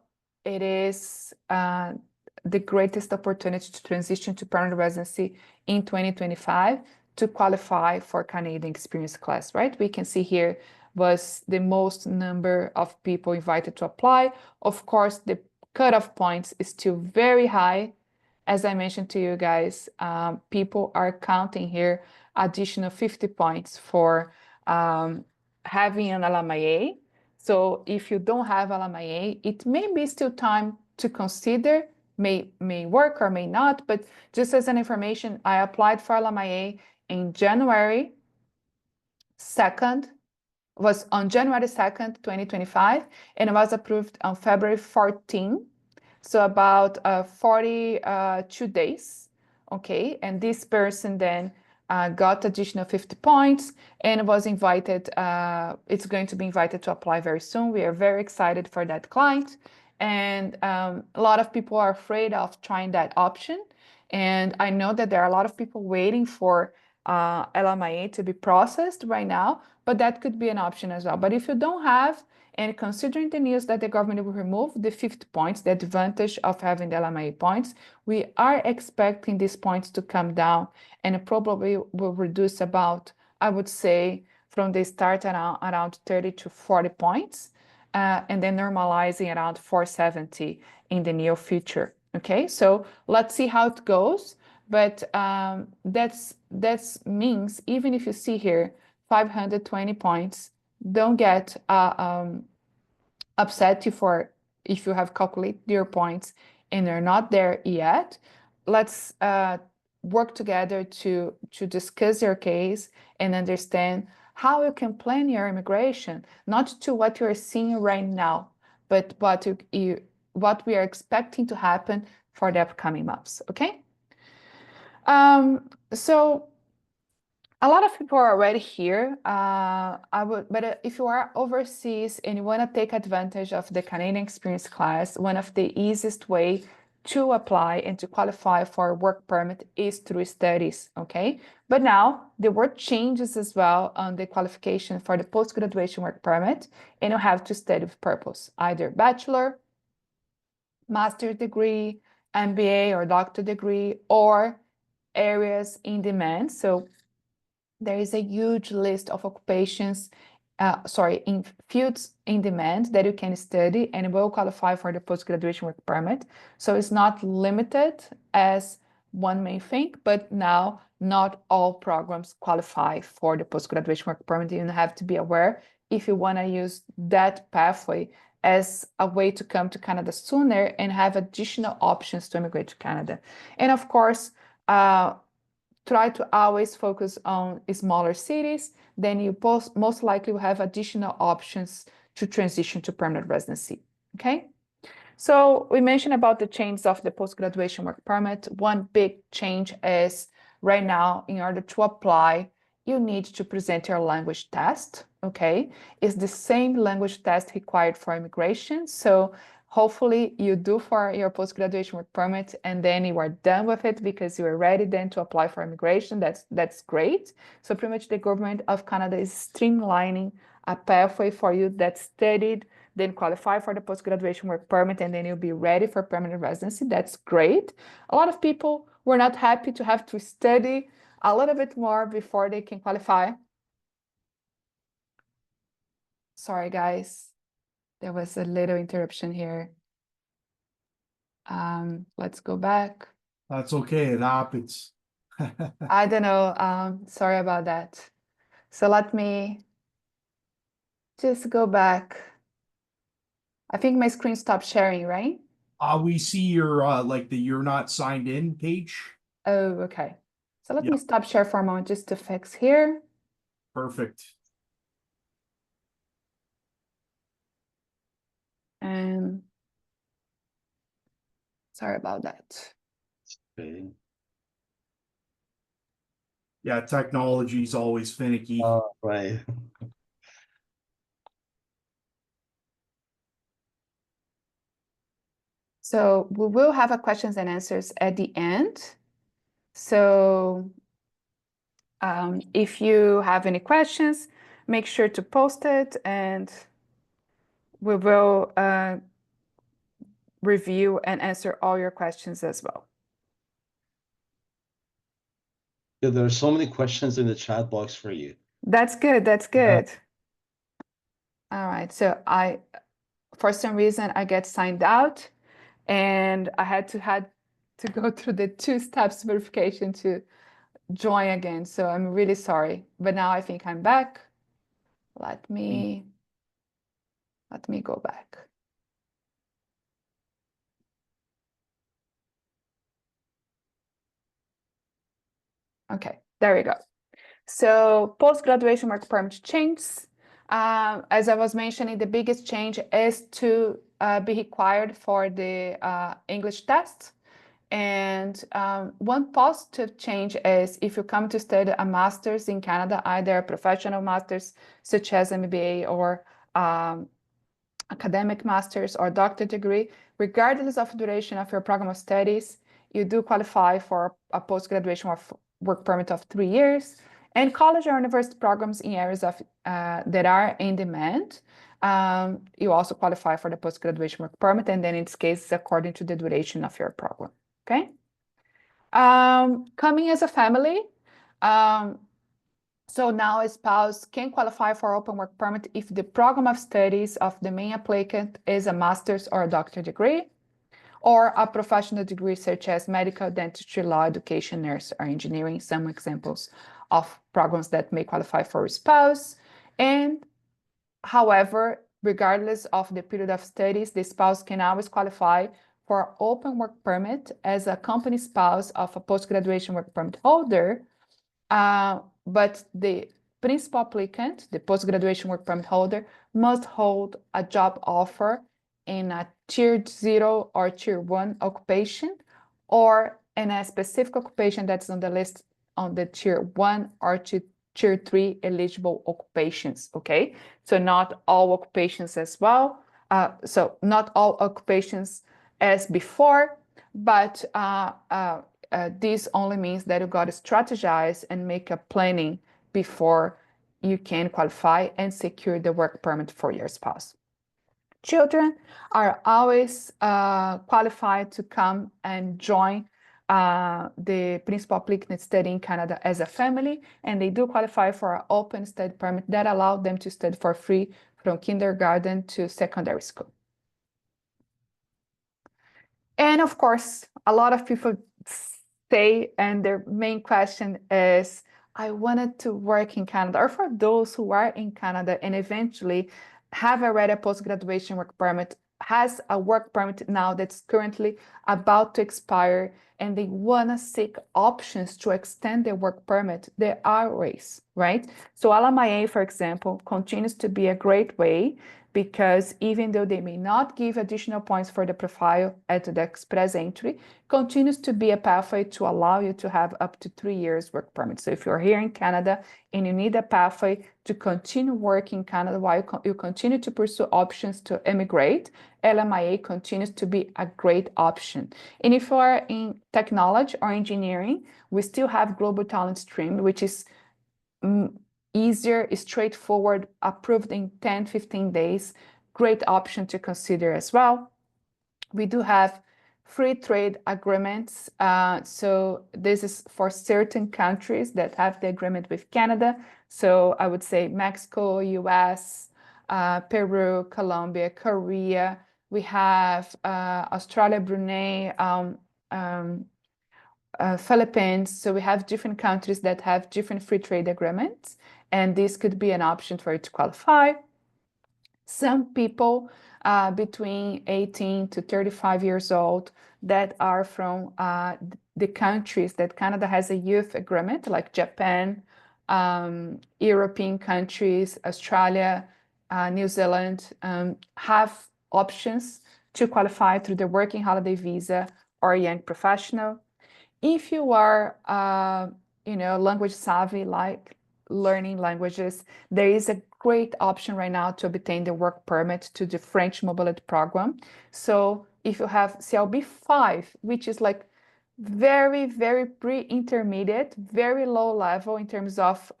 it is the greatest opportunity to transition to permanent residency in 2025 to qualify for Canadian Experience Class, right? We can see here was the most number of people invited to apply. Of course, the cutoff points is still very high. As I mentioned to you guys, people are counting here additional 50 points for having an LMIA. So if you don't have LMIA, it may be still time to consider, may work or may not, but just as an information, I applied for LMIA in January 2nd, was on January 2nd, 2025, and was approved on February 14th. So about 42 days, okay? And this person then got additional 50 points and was invited, it's going to be invited to apply very soon. We are very excited for that client. And a lot of people are afraid of trying that option. And I know that there are a lot of people waiting for LMIA to be processed right now, but that could be an option as well. But if you don't have, and considering the news that the government will remove the 50 points, the advantage of having the LMIA points, we are expecting these points to come down and probably will reduce about, I would say, from the start around 30 to 40 points, and then normalizing around 470 in the near future. Okay, so let's see how it goes. But that's means even if you see here 520 points, don't get upset if you have calculated your points and they're not there yet. Let's work together to discuss your case and understand how you can plan your immigration, not to what you're seeing right now, but what we are expecting to happen for the upcoming months. Okay. So a lot of people are already here. But if you are overseas and you want to take advantage of the Canadian Experience class, one of the easiest way to apply and to qualify for a work permit is through studies, okay? But now the word changes as well on the qualification for the post-graduation work permit, and you have to study with purpose, either bachelor, master's degree, MBA or doctor degree, or areas in demand. So there is a huge list of occupations, in fields in demand that you can study and will qualify for the post-graduation work permit. So it's not limited as one may think, but now not all programs qualify for the post-graduation work permit. You have to be aware if you want to use that pathway as a way to come to Canada sooner and have additional options to immigrate to Canada. And of course, try to always focus on smaller cities, then you most likely will have additional options to transition to permanent residency, okay? So we mentioned about the change of the post-graduation work permit. One big change is right now, in order to apply, you need to present your language test, okay? It's the same language test required for immigration. So hopefully you do for your post-graduation work permit and then you are done with it because you are ready then to apply for immigration. That's great. So pretty much the government of Canada is streamlining a pathway for you that studied, then qualify for the post-graduation work permit, and then you'll be ready for permanent residency. That's great. A lot of people were not happy to have to study a little bit more before they can qualify. Sorry, guys. There was a little interruption here. Let's go back. That's okay. It happens. I don't know. Sorry about that. So let me just go back. I think my screen stopped sharing, right? We see your like the you're not signed in page. Oh, okay. So let Yeah. me stop share for a moment just to fix here. Perfect. And sorry about that. Okay. Yeah, technology is always finicky. Right. So we will have a questions and answers at the end. So if you have any questions, make sure to post it and we will review and answer all your questions as well. Yeah, there are so many questions in the chat box for you. That's good. That's good. All right. So for some reason, I get signed out and I had to go through the 2 steps verification to join again. So I'm really sorry. But now I think I'm back. Let me go back. Okay, there we go. So post-graduation work permit changes. As I was mentioning, the biggest change is to be required for the English test. And one positive change is if you come to study a master's in Canada, either a professional master's such as MBA or academic master's or doctorate degree, regardless of duration of your program of studies, you do qualify for a post-graduation work permit of 3 years, and college or university programs in areas of that are in demand. You also qualify for the post-graduation work permit, and then in this case, it's according to the duration of your program, okay? Coming as a family, so now a spouse can qualify for open work permit if the program of studies of the main applicant is a master's or a doctorate degree, or a professional degree such as medical, dentistry, law, education, nurse, or engineering, some examples of programs that may qualify for a spouse. And however, regardless of the period of studies, the spouse can always qualify for open work permit as a company spouse of a post-graduation work permit holder, but the principal applicant, the post-graduation work permit holder, must hold a job offer in a tier 0 or tier 1 occupation, or in a specific occupation that's on the list on the tier 1 or tier 3 eligible occupations, okay? So not all occupations as well. So not all occupations as before, but this only means that you got to strategize and make a planning before you can qualify and secure the work permit for your spouse. Children are always qualified to come and join the principal applicant study in Canada as a family, and they do qualify for an open study permit that allows them to study for free from kindergarten to secondary school. And of course, a lot of people say, and their main question is, I wanted to work in Canada, or for those who are in Canada and eventually have already a post-graduation work permit, has a work permit now that's currently about to expire, and they want to seek options to extend their work permit, there are ways, right? So LMIA, for example, continues to be a great way, because even though they may not give additional points for the profile at the express entry, continues to be a pathway to allow you to have up to 3 years work permit. So if you're here in Canada and you need a pathway to continue working in Canada while you continue to pursue options to immigrate, LMIA continues to be a great option. And if you are in technology or engineering, we still have Global Talent Stream, which is easier, straightforward, approved in 10-15 days. Great option to consider as well. We do have free trade agreements. So this is for certain countries that have the agreement with Canada. So I would say Mexico, US, Peru, Colombia, Korea. We have Australia, Brunei, Philippines. So we have different countries that have different free trade agreements, and this could be an option for you to qualify. Some people between 18 to 35 years old that are from the countries that Canada has a youth agreement, like Japan, European countries, Australia, New Zealand, have options to qualify through the working holiday visa or young professional. If you are, language savvy, like learning languages, there is a great option right now to obtain the work permit to the French mobility program. So if you have CLB 5, which is like very, very pre-intermediate, very low level in terms of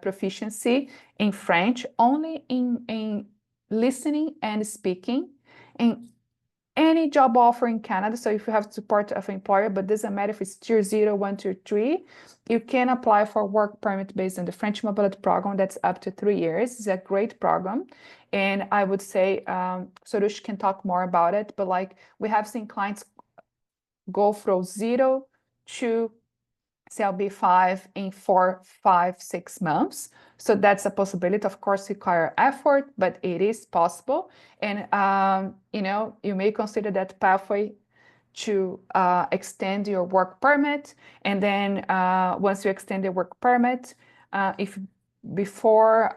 proficiency in French, only in listening and speaking, and any job offer in Canada. So if you have support of employer, but doesn't matter if it's tier 0, 1, tier 3, you can apply for work permit based on the French mobility program. That's up to 3 years. It's a great program. And I would say, Soroush can talk more about it, but like we have seen clients go from 0 to CLB 5 in 4, 5, 6 months. So that's a possibility. Of course, require effort, but it is possible. And, you may consider that pathway to extend your work permit. And then once you extend the work permit, if before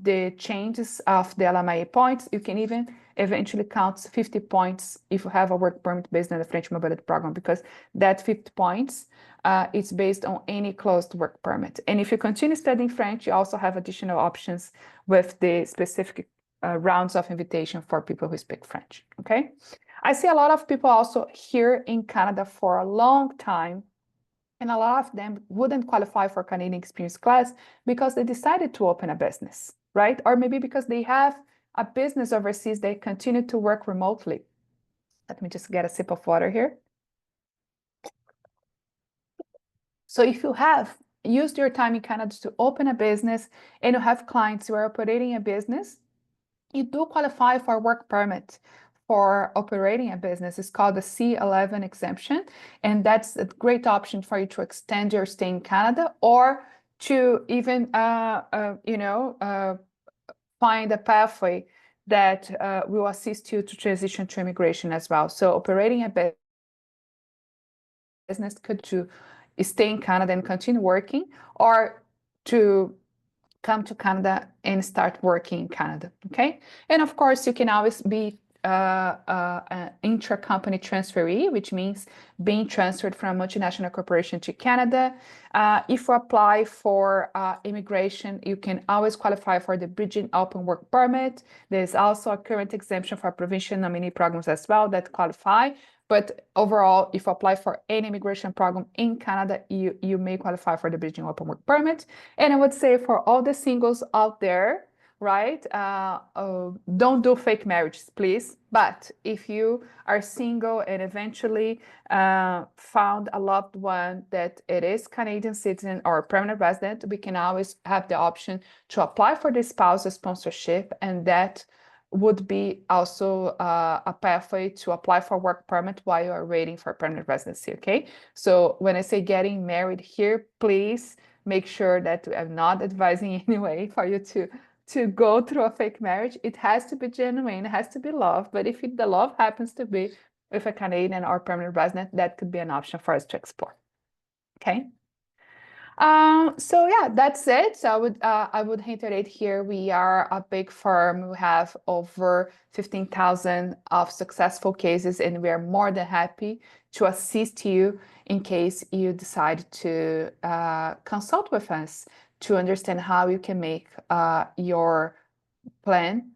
the changes of the LMIA points, you can even eventually count 50 points if you have a work permit based on the French mobility program, because that 50 points it's based on any closed work permit. And if you continue studying French, you also have additional options with the specific rounds of invitation for people who speak French, okay? I see a lot of people also here in Canada for a long time, and a lot of them wouldn't qualify for Canadian Experience class because they decided to open a business, right? Or maybe because they have a business overseas, they continue to work remotely. Let me just get a sip of water here. So if you have used your time in Canada to open a business and you have clients who are operating a business, you do qualify for a work permit for operating a business. It's called the C11 exemption, and that's a great option for you to extend your stay in Canada or to even, find a pathway that will assist you to transition to immigration as well. So operating a business could to stay in Canada and continue working, or to come to Canada and start working in Canada, okay? And of course, you can always be an intra-company transferee, which means being transferred from a multinational corporation to Canada. If you apply for immigration, you can always qualify for the Bridging Open Work Permit. There's also a current exemption for provincial nominee programs as well that qualify. But overall, if you apply for any immigration program in Canada, you may qualify for the Bridging Open Work Permit. And I would say for all the singles out there, right, don't do fake marriages, please. But if you are single and eventually found a loved one that it is Canadian citizen or permanent resident, we can always have the option to apply for the spousal sponsorship, and that would be also a pathway to apply for work permit while you are waiting for permanent residency, okay? So when I say getting married here, please make sure that I'm not advising in any way for you to go through a fake marriage. It has to be genuine, it has to be love, but if the love happens to be with a Canadian or permanent resident, that could be an option for us to explore, okay? So yeah, that's it. So I would reiterate here, we are a big firm. We have over 15,000 of successful cases, and we are more than happy to assist you in case you decide to consult with us to understand how you can make your plan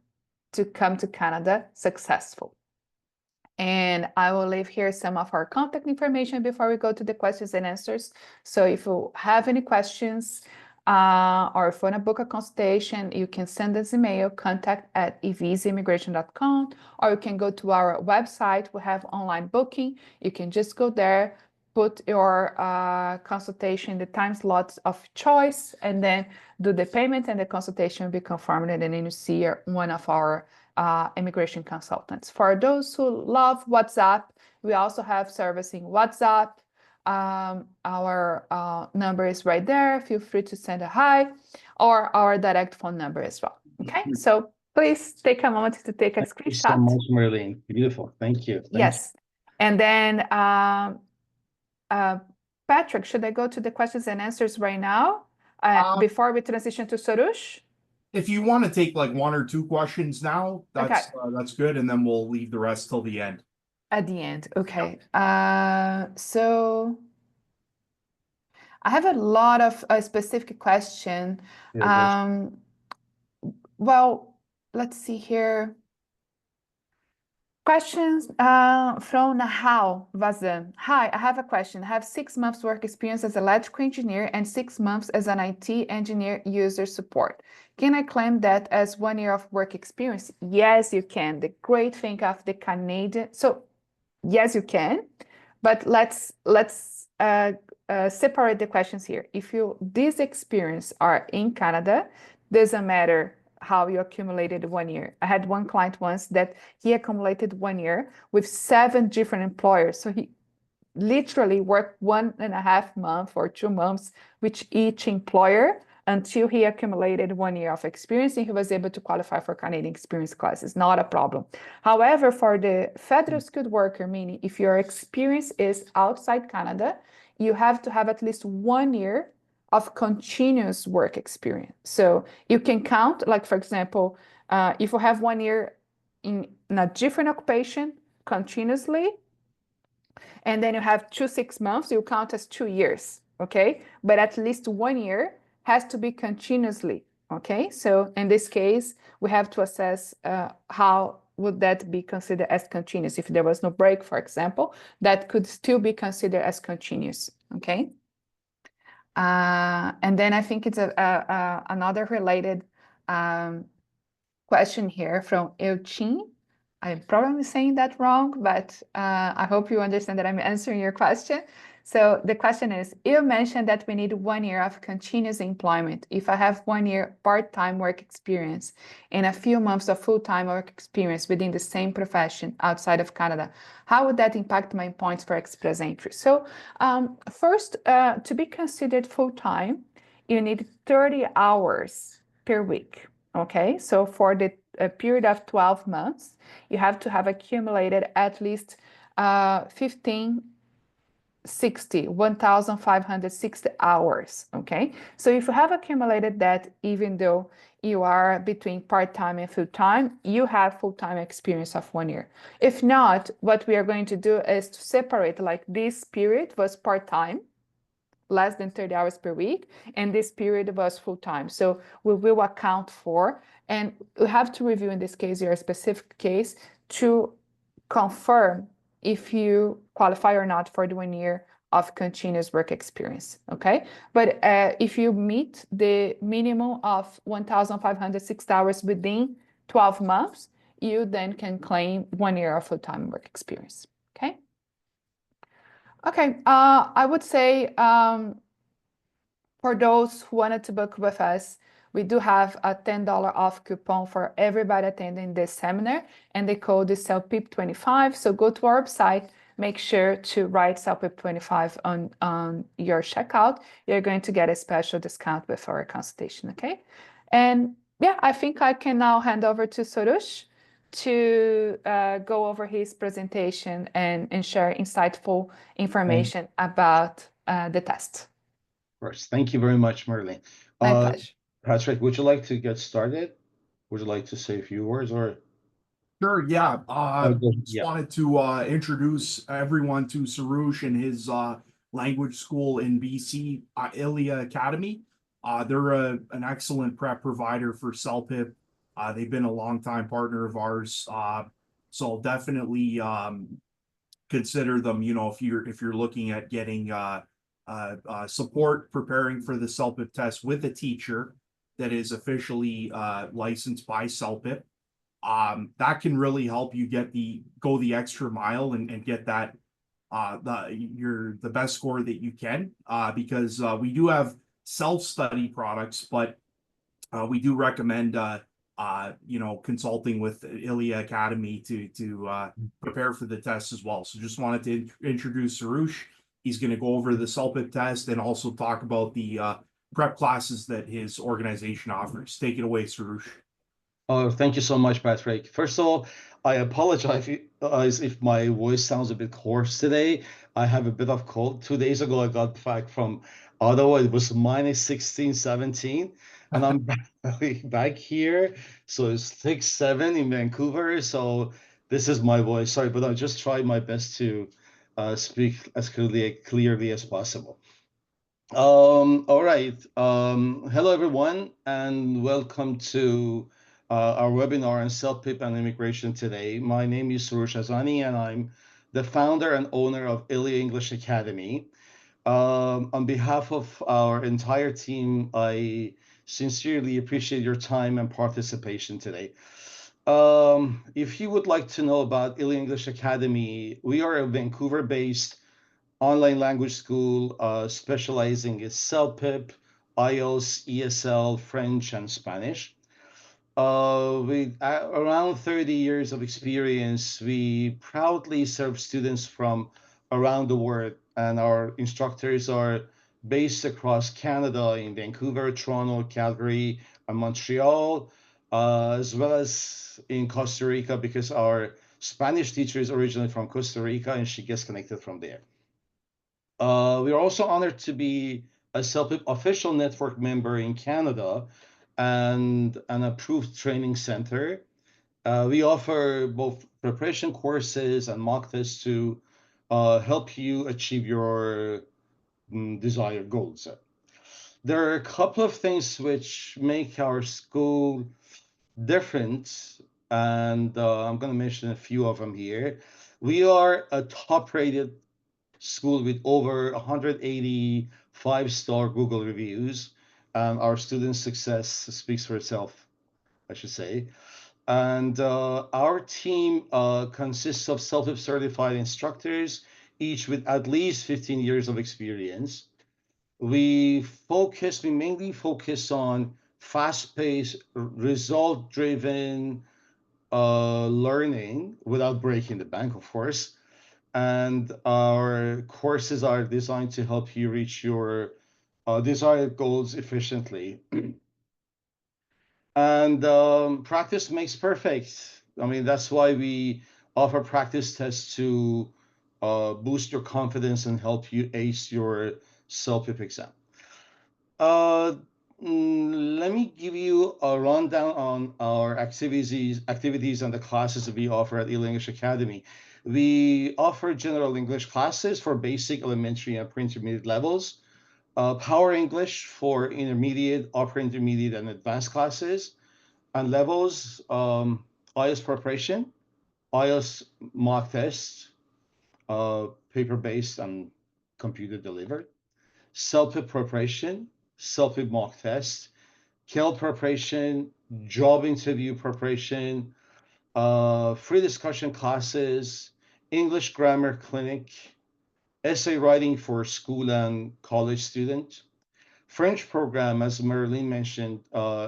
to come to Canada successful. And I will leave here some of our contact information before we go to the questions and answers. So if you have any questions or if you want to book a consultation, you can send us an email, contact@evisaimmigration.com, or you can go to our website. We have online booking. You can just go there, put your consultation, the time slots of choice, and then do the payment, and the consultation will be confirmed, and then you see one of our immigration consultants. For those who love WhatsApp, we also have servicing WhatsApp. Our number is right there. Feel free to send a hi, or our direct phone number as well. Okay, so please take a moment to take a screenshot. Thank you so much, Marlene. Beautiful. Thank you. Yes. And then Patrick, should I go to the questions and answers right now before we transition to Soroush? If you want to take like one or two questions now, that's good, and then we'll leave the rest till the end. At the end, okay. So I have a lot of specific question. Well, let's see here. Questions from Nahal Vazan. Hi, I have a question. I have 6 months work experience as electrical engineer and 6 months as an IT engineer user support. Can I claim that as 1 year of work experience? Yes, you can. The great thing of the Canadian, so yes, you can, but let's separate the questions here. If this experience are in Canada, doesn't matter how you accumulated 1 year. I had one client once that he accumulated 1 year with 7 different employers. So he literally worked 1.5 months or 2 months with each employer until he accumulated 1 year of experience, and he was able to qualify for Canadian experience classes. Not a problem. However, for the federal skilled worker, meaning if your experience is outside Canada, you have to have at least 1 year of continuous work experience. So you can count, like, for example, if you have 1 year in a different occupation continuously, and then you have 6 months, you count as 2 years, okay? But at least 1 year has to be continuously, okay? So in this case, we have to assess how would that be considered as continuous? If there was no break, for example, that could still be considered as continuous, okay? And then I think it's another related question here from Euchin. I'm probably saying that wrong, but I hope you understand that I'm answering your question. So the question is, you mentioned that we need 1 year of continuous employment. If I have 1 year part-time work experience and a few months of full-time work experience within the same profession outside of Canada, how would that impact my points for express entry? So first, to be considered full-time, you need 30 hours per week. Okay, so for the period of 12 months, you have to have accumulated at least 1,560 hours. Okay, so if you have accumulated that, even though you are between part-time and full-time, you have full-time experience of 1 year. If not, what we are going to do is to separate, like this period was part-time, less than 30 hours per week, and this period was full-time. So we will account for, and we have to review in this case your specific case to confirm if you qualify or not for the 1 year of continuous work experience, okay? But if you meet the minimum of 1,560 hours within 12 months, you then can claim 1 year of full-time work experience, okay? Okay, I would say for those who wanted to book with us, we do have a $10 off coupon for everybody attending this seminar, and the code is CELPIP25. So go to our website, make sure to write CELPIP25 on your checkout. You're going to get a special discount before our consultation, okay? And yeah, I think I can now hand over to Soroush to go over his presentation and share insightful information about the test. Of course. Thank you very much, Merlin. My pleasure. Patrick, would you like to get started? Would you like to say a few words or? Sure, yeah. Just Yeah. wanted to introduce everyone to Sarush and his language school in BC, Ilia Academy. They're an excellent prep provider for CELPIP. They've been a longtime partner of ours. So definitely consider them, you know, if you're looking at getting support preparing for the CELPIP test with a teacher that is officially licensed by CELPIP. That can really help you go the extra mile and get that the best score that you can, because we do have self-study products, but we do recommend consulting with Ilia Academy to prepare for the test as well. So just wanted to introduce Sarush. He's going to go over the CELPIP test and also talk about the prep classes that his organization offers. Take it away, Sarush. Oh, thank you so much, Patrick. First of all, I apologize if my voice sounds a bit hoarse today. I have a bit of cold. 2 days ago, I got back from Ottawa. It was minus 16, 17, and I'm back here. So it's 6, 7 in Vancouver. So this is my voice. Sorry, but I just tried my best to speak as clearly as possible. All right. Hello, everyone, and welcome to our webinar on CELPIP and immigration today. My name is Suresh Azani, and I'm the founder and owner of Ilia English Academy. On behalf of our entire team, I sincerely appreciate your time and participation today. If you would like to know about Ilia English Academy, we are a Vancouver-based online language school specializing in CELPIP, IELTS, ESL, French, and Spanish. With around 30 years of experience, we proudly serve students from around the world, and our instructors are based across Canada in Vancouver, Toronto, Calgary, and Montreal, as well as in Costa Rica, because our Spanish teacher is originally from Costa Rica and she gets connected from there. We are also honored to be a CELPIP official network member in Canada and an approved training center. We offer both preparation courses and mock tests to help you achieve your desired goals. There are a couple of things which make our school different and I'm going to mention a few of them here. We are a top-rated school with over 180 five-star Google reviews. Our student success speaks for itself, I should say. And our team consists of CELPIP certified instructors, each with at least 15 years of experience. We mainly focus on fast-paced, result-driven learning without breaking the bank, of course. And our courses are designed to help you reach your desired goals efficiently. And practice makes perfect. I mean, that's why we offer practice tests to boost your confidence and help you ace your CELPIP exam. Uh, Let me give you a rundown on our activities and the classes that we offer at Eel English Academy. We offer general English classes for basic, elementary, and pre-intermediate levels. Power English for intermediate, upper intermediate, and advanced classes and levels. IELTS preparation, IELTS mock test, paper-based and computer delivered. CELPIP preparation, CELPIP mock test, CAL preparation, job interview preparation, free discussion classes, English grammar clinic, essay writing for school and college students, French program, as Marilyn mentioned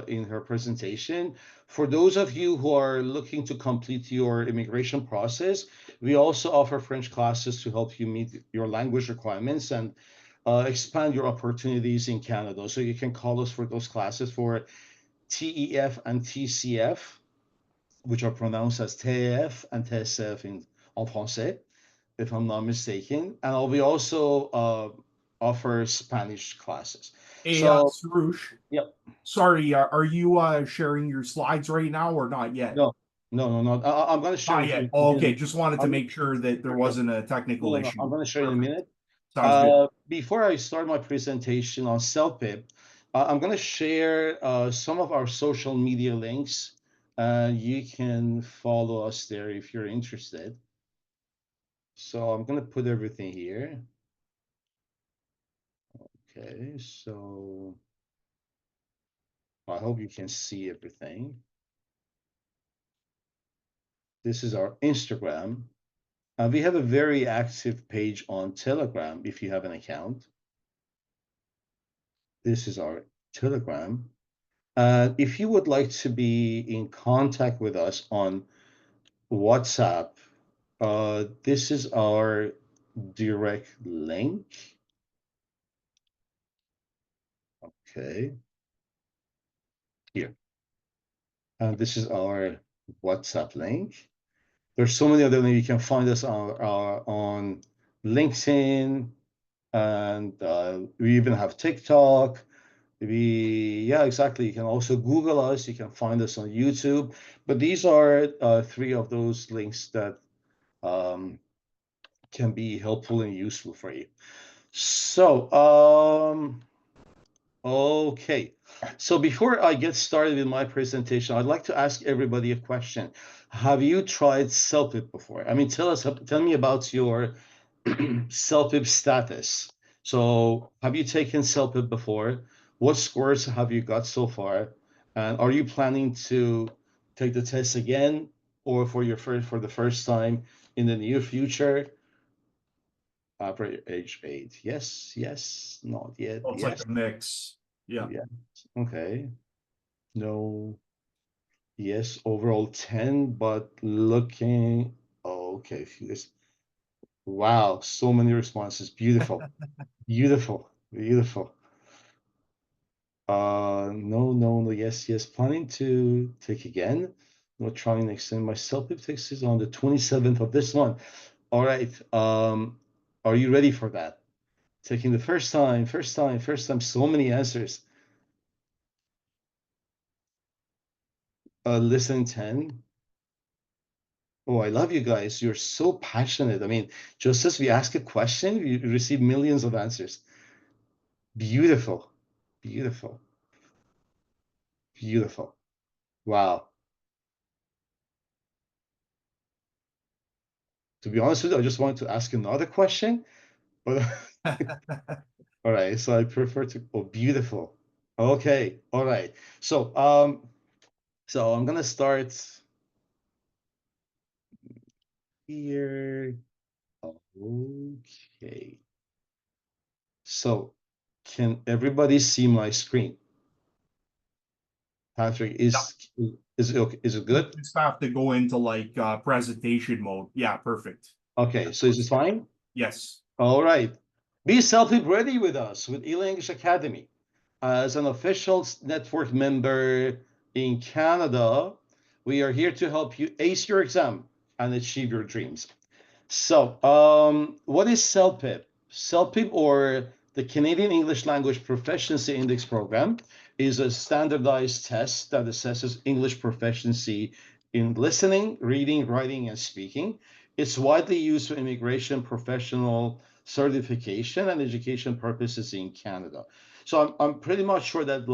in her presentation. For those of you who are looking to complete your immigration process, we also offer French classes to help you meet your language requirements and expand your opportunities in Canada. So you can call us for those classes for TEF and TCF, which are pronounced as TEF and TSF en français, if I'm not mistaken. And we also offer Spanish classes. Hey, So, Sarush, yep. sorry, are you sharing your slides right now or not yet? No, no. I'm going to share Not with you yet. in Oh, a okay, minute. just wanted to I'm, make sure that there wasn't a technical no. I'm issue. going to share in a Perfect. minute. Sounds good. Before I start my presentation on CELPIP, I'm going to share some of our social media links. You can follow us there if you're interested. So I'm going to put everything here. Okay, so I hope you can see everything. This is our Instagram. We have a very active page on Telegram if you have an account. This is our Telegram. If you would like to be in contact with us on WhatsApp, this is our direct link. Okay, here. And this is our WhatsApp link. There's so many other links. You can find us on LinkedIn, and we even have TikTok. Yeah, exactly. You can also Google us. You can find us on YouTube. But these are three of those links that can be helpful and useful for you. So, okay. So before I get started with my presentation, I'd like to ask everybody a question. Have you tried CELPIP before? I mean, tell me about your CELPIP status. So have you taken CELPIP before? What scores have you got so far? And are you planning to take the test again or for the first time in the near future? Age 8. Yes, not yet. Oh, it's like Yes, a mix. Yeah. yeah. Okay. No. Yes, overall 10, but looking. Oh, okay. Wow, so many responses. Beautiful. Beautiful. No. Yes. Planning to take again. Not trying to extend my self-pip test is on the 27th of this month. All right. Are you ready for that? Taking the first time. So many answers. Listen 10. Oh, I love you guys. You're so passionate. I mean, just as we ask a question, we receive millions of answers. Beautiful. Beautiful. Wow. To be honest with you, I just wanted to ask another question, but all right. So I prefer to. Oh, beautiful. Okay. All right. So I'm gonna start here. Okay. So can everybody see my screen? Patrick, is it okay? Is it You good? just have to go into like presentation mode. Yeah, perfect. Okay, so is it fine? Yes. All right. Be self-pip ready with us with English Academy. As an official network member in Canada, we are here to help you ace your exam and achieve your dreams. So, what is CELPIP? CELPIP, or the Canadian English Language Proficiency Index Program, is a standardized test that assesses English proficiency in listening, reading, writing, and speaking. It's widely used for immigration, professional certification, and education purposes in Canada. So I'm pretty much sure that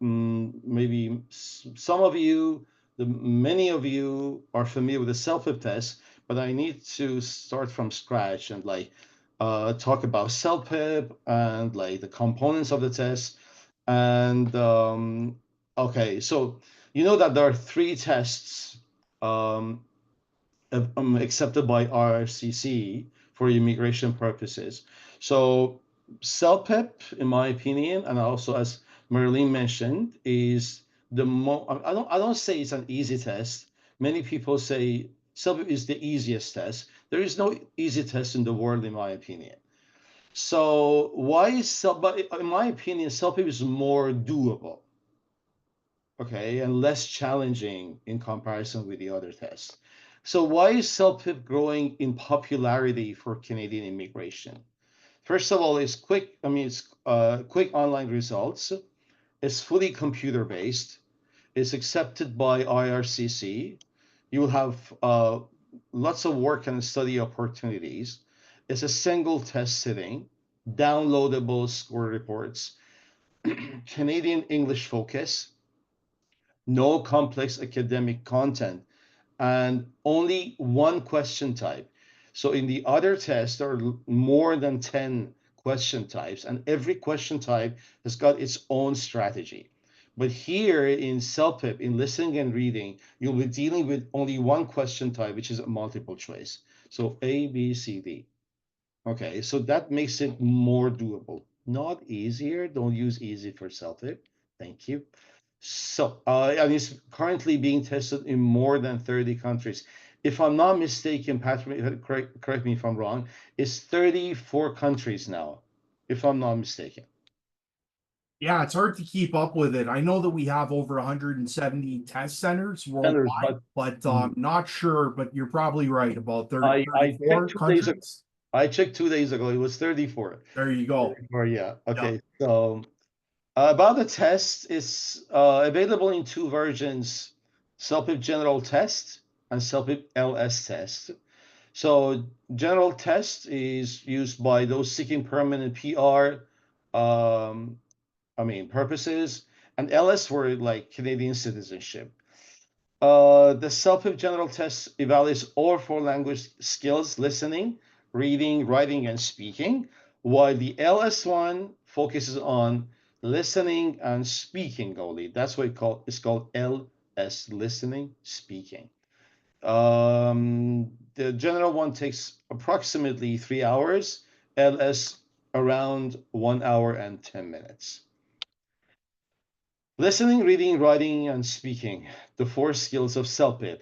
maybe some of you, many of you are familiar with the CELPIP test, but I need to start from scratch and talk about CELPIP and like the components of the test. And okay, so you know that there are three tests um, accepted by RCC for immigration purposes. So CELPIP, in my opinion, and also as Merlin mentioned, is the I don't say it's an easy test. Many people say CELPIP is the easiest test. There is no easy test in the world, in my opinion. So why is CELPIP? But in my opinion, CELPIP is more doable, okay, and less challenging in comparison with the other tests. So why is CELPIP growing in popularity for Canadian immigration? First of all, it's quick. I mean, it's quick online results. It's fully computer based. It's accepted by IRCC. You will have lots of work and study opportunities. It's a single test sitting, downloadable score reports, Canadian English focus, no complex academic content, and only one question type. So in the other test, there are more than 10 question types, and every question type has got its own strategy. But here in CELPIP, in listening and reading, you'll be dealing with only one question type, which is a multiple choice. So A, B, C, D. Okay, so that makes it more doable. Not easier. Don't use easy for CELPIP. Thank you. So, and it's currently being tested in more than 30 countries. If I'm not mistaken, Patrick, correct me if I'm wrong, it's 34 countries now, if I'm not mistaken. Yeah, it's hard to keep up with it. I know that we have over 170 test centers Centers, worldwide, but mm, not sure, but you're probably right about I checked 34 2 days ago. countries. I checked 2 days ago. It was 34. There you go. 34, yeah. Yeah. Okay. So about the test, it's available in two versions: CELPIP General Test and CELPIP LS Test. So general test is used by those seeking permanent PR, purposes, and LS for like Canadian citizenship. The CELPIP general test evaluates all four language skills: listening, reading, writing, and speaking, while the LS one focuses on listening and speaking only. That's what it's called LS, listening, speaking. The general one takes approximately 3 hours, LS around 1 hour and 10 minutes. Listening, reading, writing, and speaking, the four skills of CELPIP.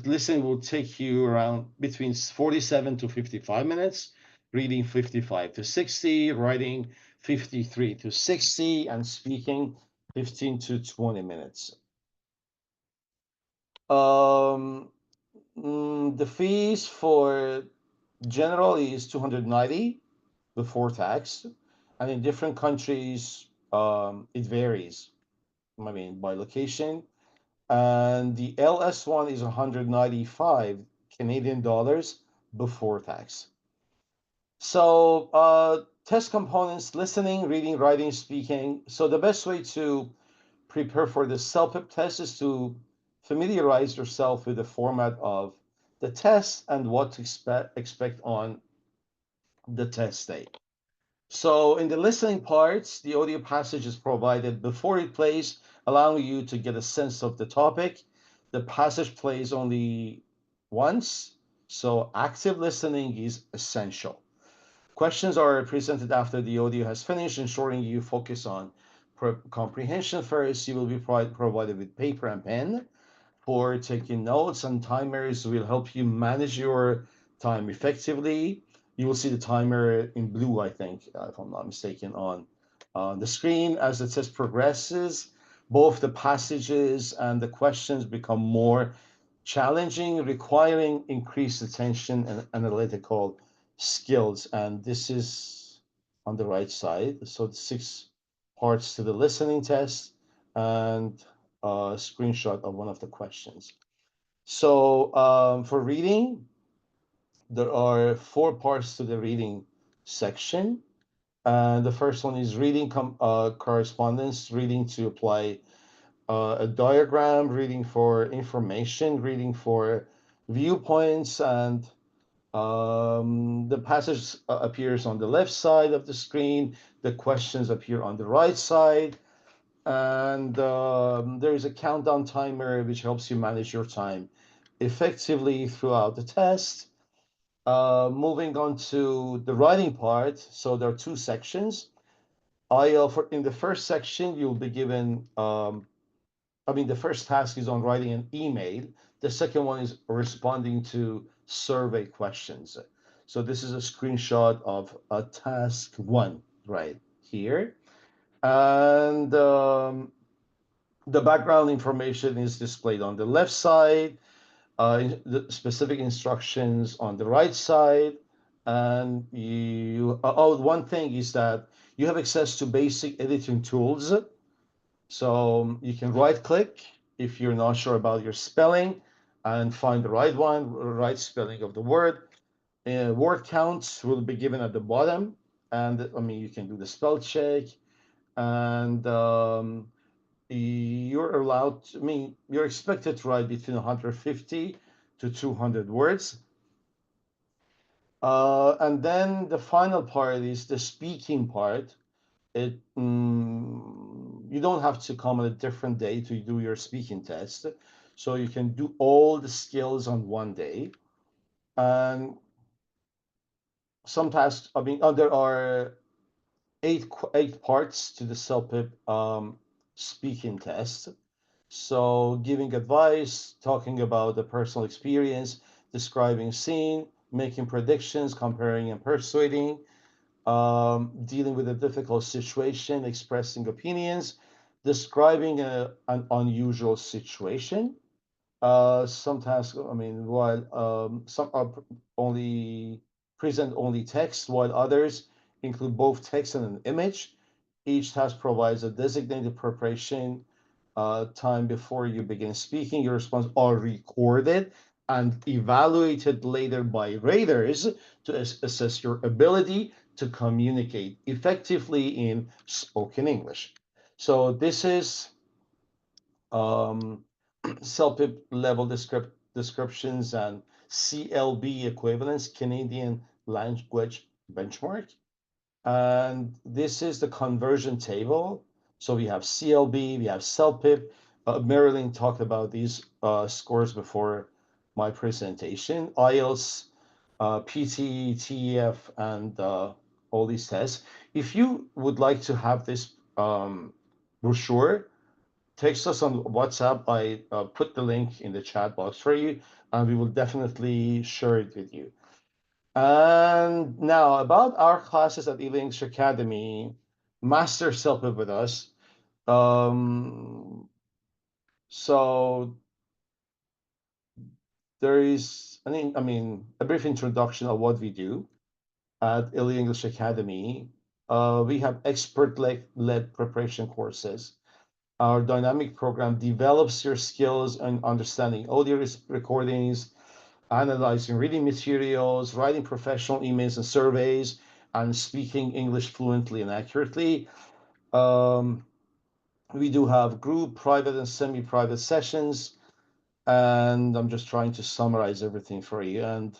Listening will take you around between 47 to 55 minutes, reading 55 to 60, writing 53 to 60, and speaking 15 to 20 minutes. The fees for general is 290 before tax, and in different countries, it varies. I mean, by location. And the LS one is 195 Canadian dollars before tax. So, test components: listening, reading, writing, speaking. So the best way to prepare for the CELPIP test is to familiarize yourself with the format of the test and what to expect on the test day. So in the listening parts, the audio passage is provided before it plays, allowing you to get a sense of the topic. The passage plays only once, so active listening is essential. Questions are presented after the audio has finished, ensuring you focus on comprehension first. You will be provided with paper and pen for taking notes, and timers will help you manage your time effectively. You will see the timer in blue, I think, if I'm not mistaken, on the screen. As the test progresses, both the passages and the questions become more challenging, requiring increased attention and analytical skills. And this is on the right side. So the 6 parts to the listening test and a screenshot of one of the questions. So for reading, there are 4 parts to the reading section. And the first one is reading correspondence, reading to apply a diagram, reading for information, reading for viewpoints, and the passage appears on the left side of the screen. The questions appear on the right side. And there is a countdown timer which helps you manage your time effectively throughout the test. Moving on to the writing part. So there are 2 sections. In the first section, you'll be given, the first task is on writing an email. The second one is responding to survey questions. So this is a screenshot of task 1 right here. And the background information is displayed on the left side, the specific instructions on the right side. And one thing is that you have access to basic editing tools. So you can right click if you're not sure about your spelling and find the right one, right spelling of the word. Word counts will be given at the bottom. And you can do the spell check. And you're expected to write between 150 to 200 words. And then the final part is the speaking part. You don't have to come on a different day to do your speaking test. So you can do all the skills on one day. And some tasks, there are eight parts to the CELPIP speaking test. So giving advice, talking about the personal experience, describing scene, making predictions, comparing and persuading, dealing with a difficult situation, expressing opinions, describing an unusual situation. Some tasks, while some are only present only text, while others include both text and an image. Each task provides a designated preparation time before you begin speaking. Your responses are recorded and evaluated later by raters to assess your ability to communicate effectively in spoken English. So this is CELPIP level descriptions and CLB equivalents, Canadian Language Benchmark. And this is the conversion table. So we have CLB, we have CELPIP. Marilyn talked about these scores before my presentation. IELTS, PT, TEF, and all these tests. If you would like to have this brochure, text us on WhatsApp. I put the link in the chat box for you, and we will definitely share it with you. And now about our classes at English Academy, Master CELPIP with us. So there is, a brief introduction of what we do at Illy English Academy. We have expert-led preparation courses. Our dynamic program develops your skills in understanding audio recordings, analyzing reading materials, writing professional emails and surveys, and speaking English fluently and accurately. We do have group, private, and semi-private sessions. And I'm just trying to summarize everything for you. And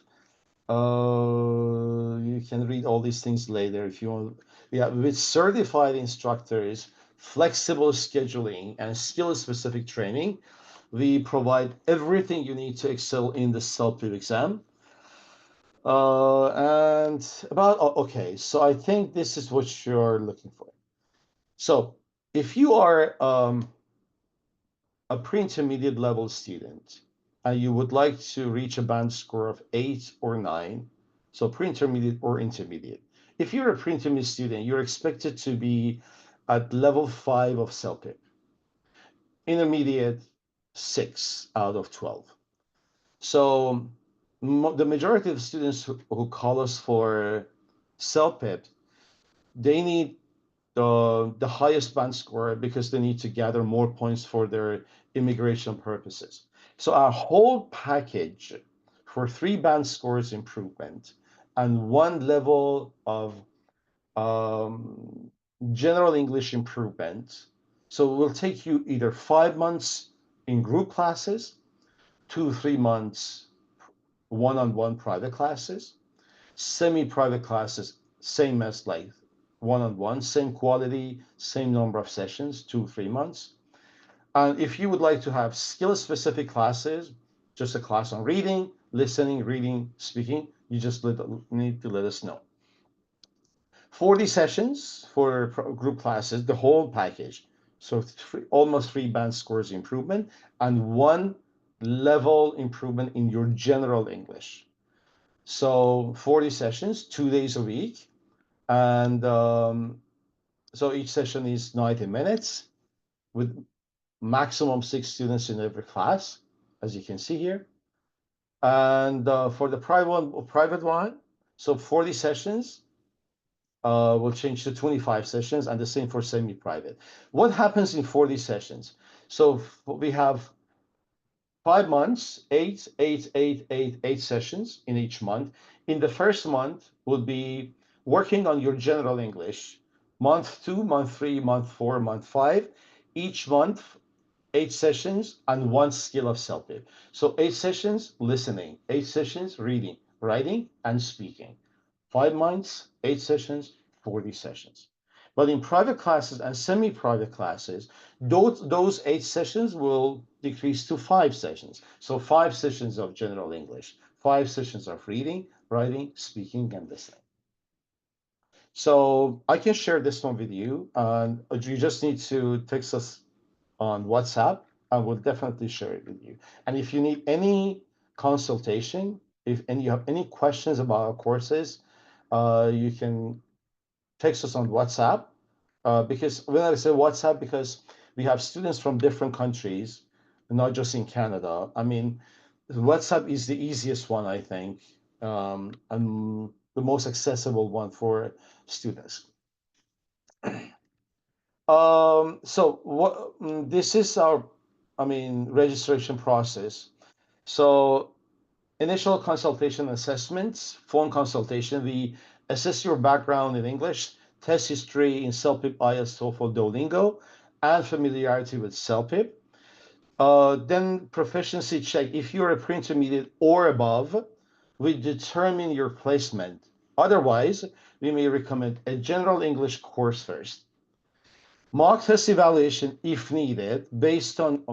you can read all these things later if you want. Yeah, with certified instructors, flexible scheduling, and skill-specific training, we provide everything you need to excel in the CELPIP exam. Okay, so I think this is what you're looking for. So if you are a pre-intermediate level student and you would like to reach a band score of 8 or 9, so pre-intermediate or intermediate. If you're a pre-intermediate student, you're expected to be at level 5 of CELPIP. Intermediate, 6 out of 12. So the majority of students who call us for CELPIP, they need the highest band score because they need to gather more points for their immigration purposes. So our whole package for 3 band scores improvement and 1 level of general English improvement. So it will take you either 5 months in group classes, 2-3 months one-on-one private classes, semi-private classes, same as like one-on-one, same quality, same number of sessions, 2-3 months. And if you would like to have skill-specific classes, just a class on reading, listening, reading, speaking, you just need to let us know. 40 sessions for group classes, the whole package. So almost 3 band scores improvement and 1 level improvement in your general English. So 40 sessions, 2 days a week. And so each session is 90 minutes with maximum 6 students in every class, as you can see here. And for the private one, so 40 sessions will change to 25 sessions, and the same for semi-private. What happens in 40 sessions? So we have 5 months, 8 sessions in each month. In the first month would be working on your general English. Month 2, month 3, month 4, month 5. Each month, 8 sessions and 1 skill of CELPIP. So 8 sessions listening, 8 sessions reading, writing, and speaking. 5 months, 8 sessions, 40 sessions. But in private classes and semi-private classes, those 8 sessions will decrease to 5 sessions. So 5 sessions of general English, 5 sessions of reading, writing, speaking, and listening. So I can share this one with you, and you just need to text us on WhatsApp, and we'll definitely share it with you. And if you need any consultation, if you have any questions about our courses, you can text us on WhatsApp. Because when I say WhatsApp, because we have students from different countries, not just in Canada. I mean, WhatsApp is the easiest one, I think, and the most accessible one for students. This is our, registration process. So initial consultation assessments, phone consultation, we assess your background in English, test history in CELPIP, IELTS, TOEFL, Duolingo, and familiarity with CELPIP. Then proficiency check. If you're a pre-intermediate or above, we determine your placement. Otherwise, we may recommend a general English course first. Mock test evaluation, if needed, based on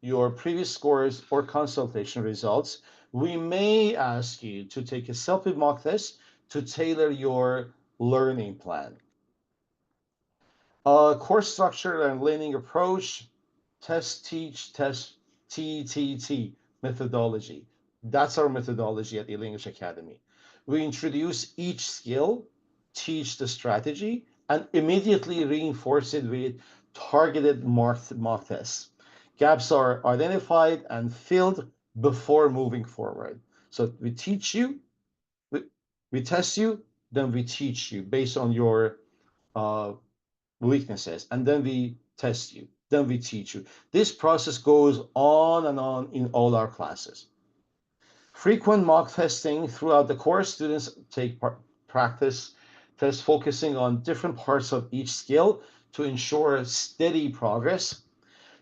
your previous scores or consultation results, we may ask you to take a CELPIP mock test to tailor your learning plan. Course structure and learning approach, test, teach, test, TTT methodology. That's our methodology at English Academy. We introduce each skill, teach the strategy, and immediately reinforce it with targeted mock tests. Gaps are identified and filled before moving forward. So we teach you, we test you, then we teach you based on your weaknesses, and then we test you, then we teach you. This process goes on and on in all our classes. Frequent mock testing throughout the course. Students take practice tests focusing on different parts of each skill to ensure steady progress.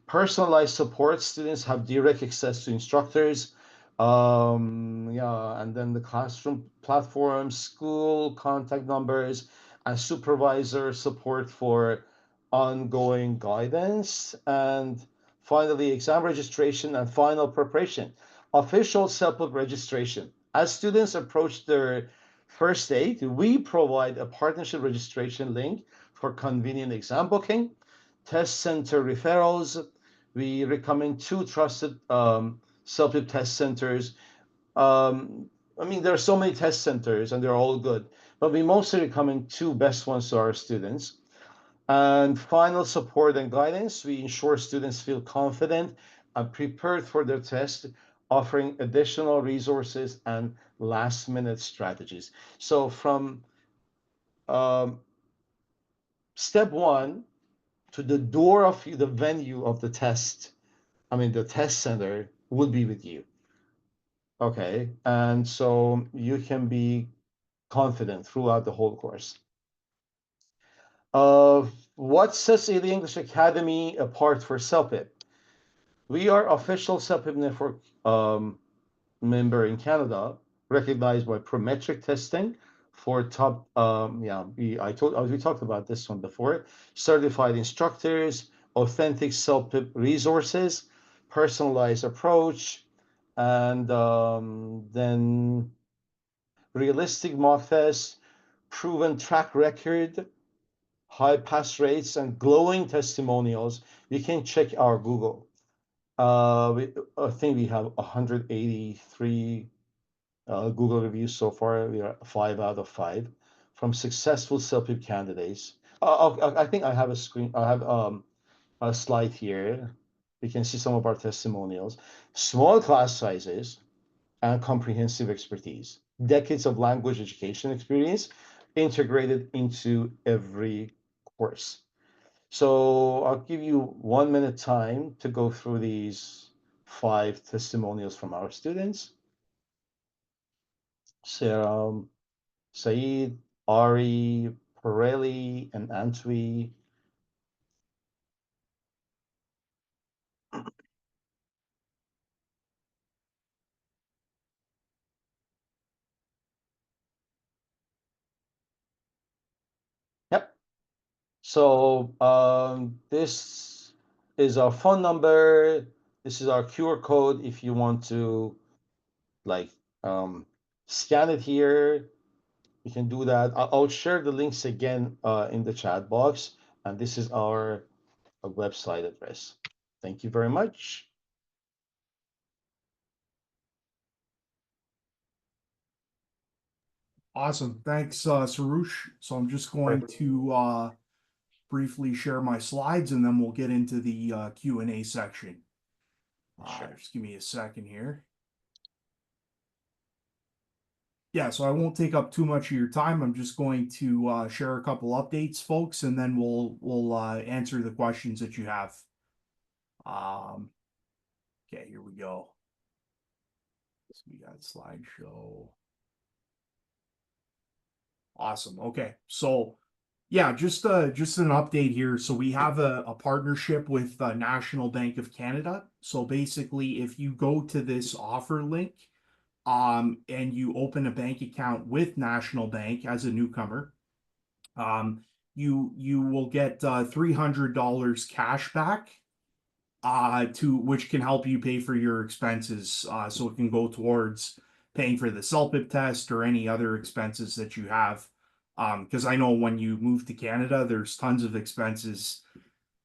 Personalized support. Students have direct access to instructors. Yeah, and then the classroom platform, school contact numbers, and supervisor support for ongoing guidance. And finally, exam registration and final preparation. Official CELPIP registration. As students approach their first date, we provide a partnership registration link for convenient exam booking, test center referrals. We recommend 2 trusted CELPIP test centers. I mean, there are so many test centers and they're all good, but we mostly recommend 2 best ones to our students. And final support and guidance, we ensure students feel confident and prepared for their test, offering additional resources and last minute strategies. So from um, step 1 to the door of the venue of the test, I mean, the test center would be with you. Okay. And so you can be confident throughout the whole course. What sets the English Academy apart for CELPIP? We are official CELPIP network member in Canada, recognized by Prometric testing for top, we talked about this one before, certified instructors, authentic CELPIP resources, personalized approach, and then realistic mock tests, proven track record, high pass rates, and glowing testimonials. You can check our Google. I think we have 183 Google reviews so far. We are 5 out of 5 from successful CELPIP candidates. I think I have a screen. I have a slide here. You can see some of our testimonials. Small class sizes and comprehensive expertise. Decades of language education experience integrated into every course. So I'll give you 1 minute time to go through these 5 testimonials from our students. Sarah, Saeed, Ari, Pirelli, and Antwi. Yep. So this is our phone number. This is our QR code if you want to like scan it here. You can do that. I'll share the links again in the chat box. And this is our website address. Thank you very much. Awesome. Thanks, Sarush. So I'm just going Perfect. to briefly share my slides and then we'll get into the Q&A section. Sure. Just give me a second here. Yeah, so I won't take up too much of your time. I'm just going to share a couple updates, folks, and then we'll answer the questions that you have. Okay, here we go. So we got slideshow. Awesome. Okay, so yeah, just an update here. So we have a partnership with National Bank of Canada. So basically, if you go to this offer link, and you open a bank account with National Bank as a newcomer, you will get $300 cash back, to which can help you pay for your expenses. So it can go towards paying for the CELPIP test or any other expenses that you have. Because I know when you move to Canada, there's tons of expenses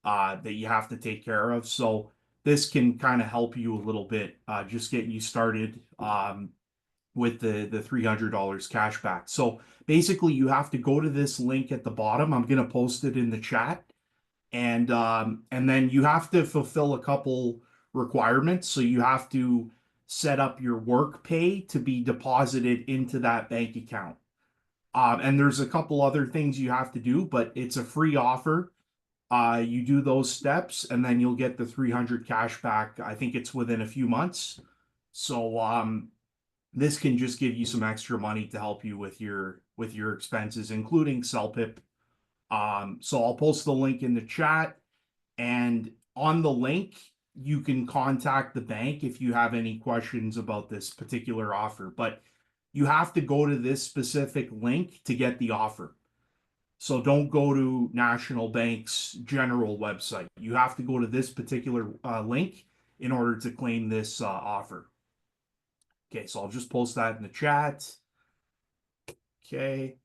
that you have to take care of. So this can kind of help you a little bit, just get you started with the $300 cash back. So basically, you have to go to this link at the bottom. I'm gonna post it in the chat, and then you have to fulfill a couple requirements. So you have to set up your work pay to be deposited into that bank account. And there's a couple other things you have to do, but it's a free offer. You do those steps, and then you'll get the 300 cash back. I think it's within a few months. So this can just give you some extra money to help you with your expenses, including CELPIP. So I'll post the link in the chat, and On the link, you can contact the bank if you have any questions about this particular offer, but you have to go to this specific link to get the offer. So don't go to National Bank's general website. You have to go to this particular link in order to claim this offer. Okay, so I'll just post that in the chat. Okay.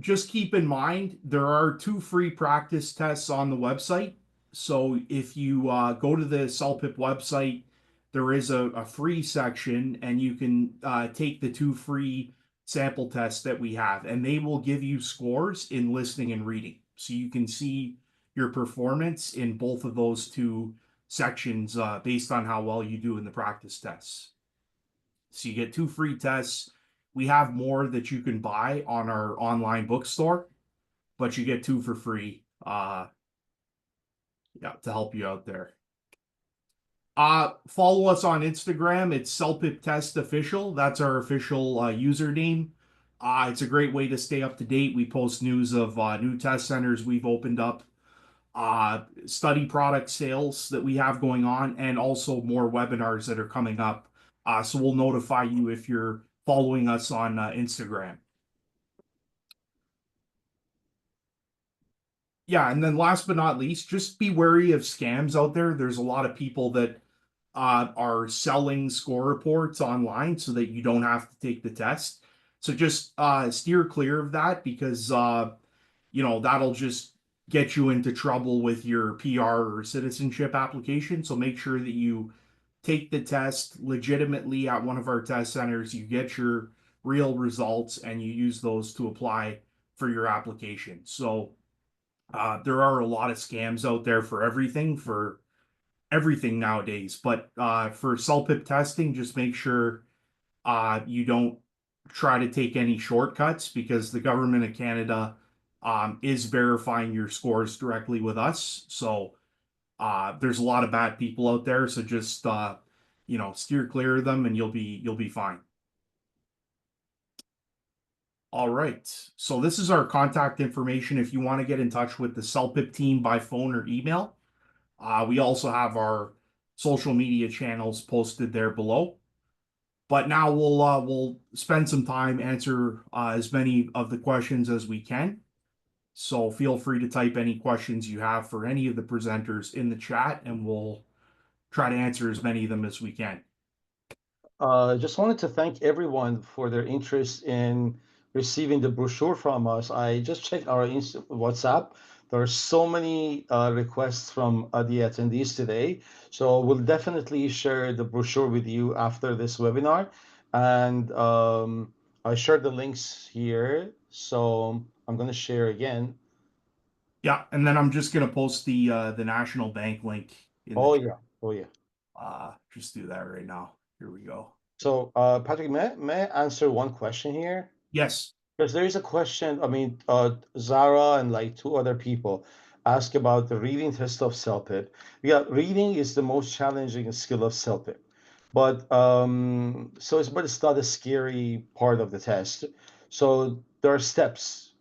Just keep in mind there are 2 free practice tests on the website. So if you go to the CELPIP website, there is a free section, and you can take the 2 free sample tests that we have, and they will give you scores in listening and reading. So you can see your performance in both of those 2 sections based on how well you do in the practice tests. So you get 2 free tests. We have more that you can buy on our online bookstore, but you get 2 for free. Yeah, to help you out there. Follow us on Instagram. It's CELPIP Test Official. That's our official username. It's a great way to stay up to date. We post news of new test centers we've opened up, study product sales that we have going on, and also more webinars that are coming up. So we'll notify you if you're following us on Instagram. Yeah, and then last but not least, just be wary of scams out there. There's a lot of people that are selling score reports online so that you don't have to take the test. So just steer clear of that, because that'll just get you into trouble with your PR or citizenship application. So make sure that you take the test legitimately at one of our test centers, you get your real results, and you use those to apply for your application. So there are a lot of scams out there for everything nowadays. But for CELPIP testing, just make sure you don't try to take any shortcuts, because the government of Canada is verifying your scores directly with us. So there's a lot of bad people out there. So just steer clear of them, and you'll be fine. All right. So this is our contact information if you want to get in touch with the CELPIP team by phone or email. We also have our social media channels posted there below. But now we'll spend some time answer as many of the questions as we can. So feel free to type any questions you have for any of the presenters in the chat, and we'll try to answer as many of them as we can. Just wanted to thank everyone for their interest in receiving the brochure from us. I just checked our WhatsApp. There are so many requests from the attendees today. So we'll definitely share the brochure with you after this webinar. And I shared the links here. So I'm going to share again. Yeah, and then I'm just gonna post the National Bank link in Oh, the yeah. Oh, yeah. just do that right now. Here we go. So, Patrick, may I answer one question here? Yes. Because there is a question, I mean, Zara and like 2 other people ask about the reading test of CELPIP. Yeah, reading is the most challenging skill of CELPIP. But but it's not a scary part of the test. So there are steps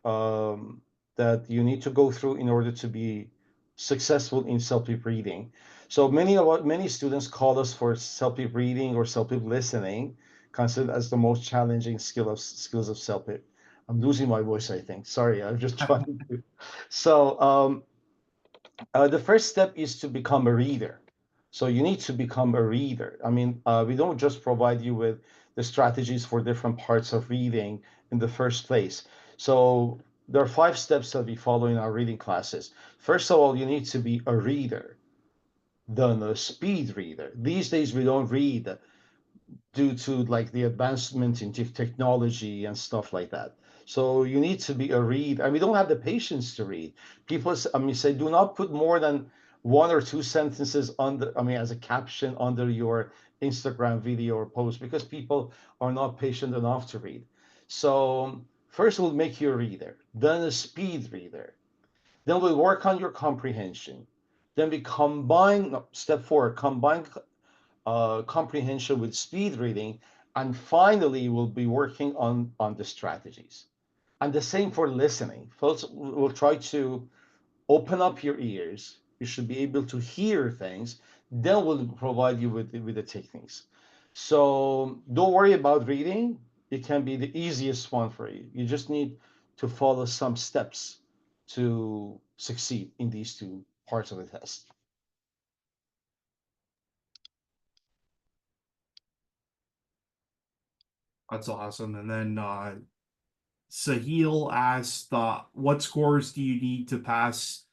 um, that you need to go through in order to be successful in CELPIP reading. So many students call us for CELPIP reading or CELPIP listening, considered as the most challenging skills of CELPIP. I'm losing my voice, I think. Sorry, I'm just trying to. So the first step is to become a reader. So you need to become a reader. I mean, we don't just provide you with the strategies for different parts of reading in the first place. So there are 5 steps that we follow in our reading classes. First of all, you need to be a reader, then a speed reader. These days, we don't read due to like the advancement in technology and stuff like that. So you need to be a read, and we don't have the patience to read. People, I mean, say do not put more than 1 or 2 sentences under, I mean, as a caption under your Instagram video or post, because people are not patient enough to read. So first we'll make you a reader, then a speed reader. Then we'll work on your comprehension. Then we combine, no, step 4, combine comprehension with speed reading, and finally we'll be working on the strategies. And the same for listening. Folks, we'll try to open up your ears, You should be able to hear things. Then we'll provide you with the techniques. So don't worry about reading. It can be the easiest one for you. You just need to follow some steps to succeed in these two parts of the test. That's awesome. And then Sahil asked, what scores do you need to pass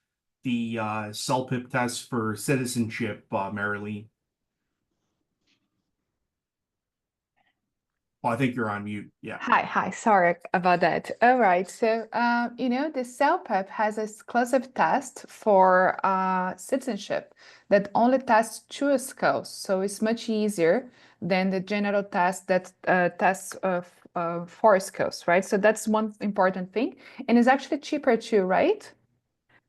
the CELPIP test for citizenship, Marilee? Oh, I think you're on mute. Yeah. Hi, sorry about that. All right, so you know, the CELPIP has a exclusive test for citizenship that only tests two skills, so it's much easier than the general test that tests four skills, right? So that's one important thing, and it's actually cheaper too, right?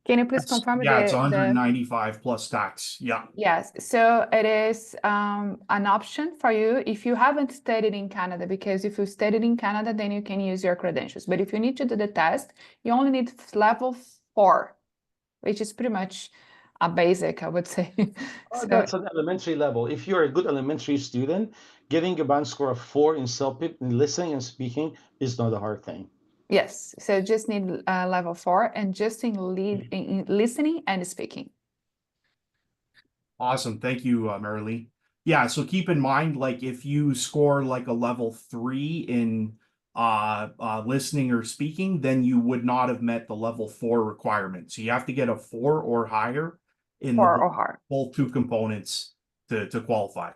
Can you please confirm Yeah, it's the 195 plus tax. Yeah. Yes, so it is an option for you if you haven't studied in Canada, because if you studied in Canada, then you can use your credentials. But if you need to do the test, you only need level 4, which is pretty much a basic, I would say. So That's an elementary level. If you're a good elementary student, getting a band score of 4 in CELPIP in listening and speaking is not a hard thing. yes, so just need level 4 and just in listening and speaking. Awesome. Thank you, Marilee. Yeah, so keep in mind, like if you score like a level 3 in listening or speaking, then you would not have met the level 4 requirement. So you have to get a 4 or higher in the 4 or higher. both two components to qualify.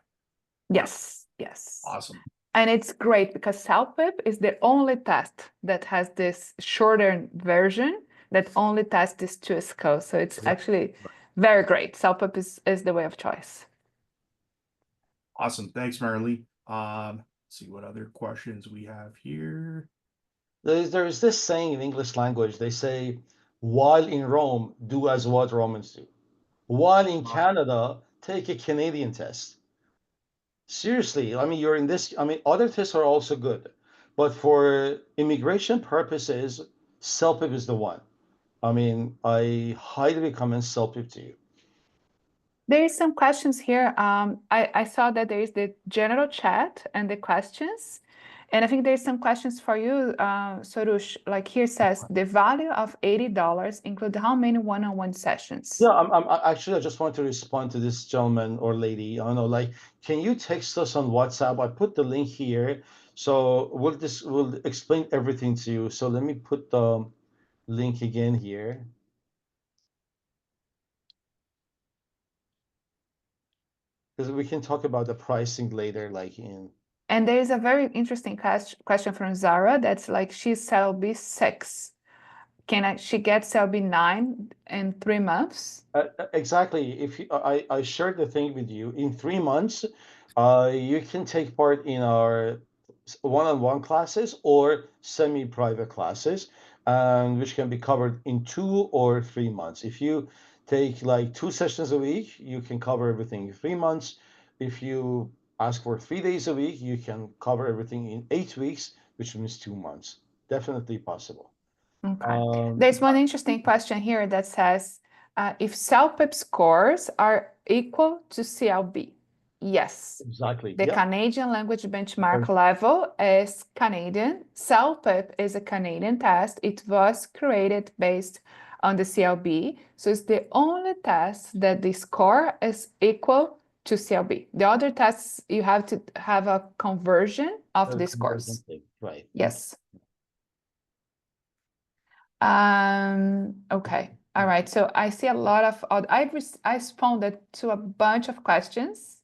Yes, yes. Awesome. And it's great because CELPIP is the only test that has this shorter version that only tests these two skills. So it's actually very great. CELPIP is the way of choice. Awesome. Thanks, Marilee. See what other questions we have here. There's this saying in English language, they say, while in Rome, do as what Romans do. While in Canada, take a Canadian test. Seriously, I mean, you're in this, I mean, other tests are also good, but for immigration purposes, CELPIP is the one. I mean, I highly recommend CELPIP to you. There is some questions here. I saw that there is the general chat and the questions. And I think there's some questions for you, Sorush. Like here says, the value of $80 include how many one-on-one sessions? Yeah, actually, I just want to respond to this gentleman or lady. I don't know, like, can you text us on WhatsApp? I put the link here, so we'll explain everything to you. So let me put the link again here. Because we can talk about the pricing later, like in. And there is a very interesting question from Zara that's like, she's CELB 6. Can she get CELB 9 in 3 months? Exactly. If you, I shared the thing with you, in 3 months, you can take part in our one-on-one classes or semi-private classes, which can be covered in 2 or 3 months. If you take like 2 sessions a week, you can cover everything in 3 months. If you ask for 3 days a week, you can cover everything in 8 weeks, which means 2 months. Definitely possible. Okay. There's one interesting question here that says, if CELPIP scores are equal to CLB. Yes. Exactly. The Yeah. Canadian language benchmark level is Canadian. CELPIP is a Canadian test. It was created based on the CLB. So it's the only test that the score is equal to CLB. The other tests, you have to have a conversion of the scores. Right. Yes. Okay. All right. So I see a lot of I responded to a bunch of questions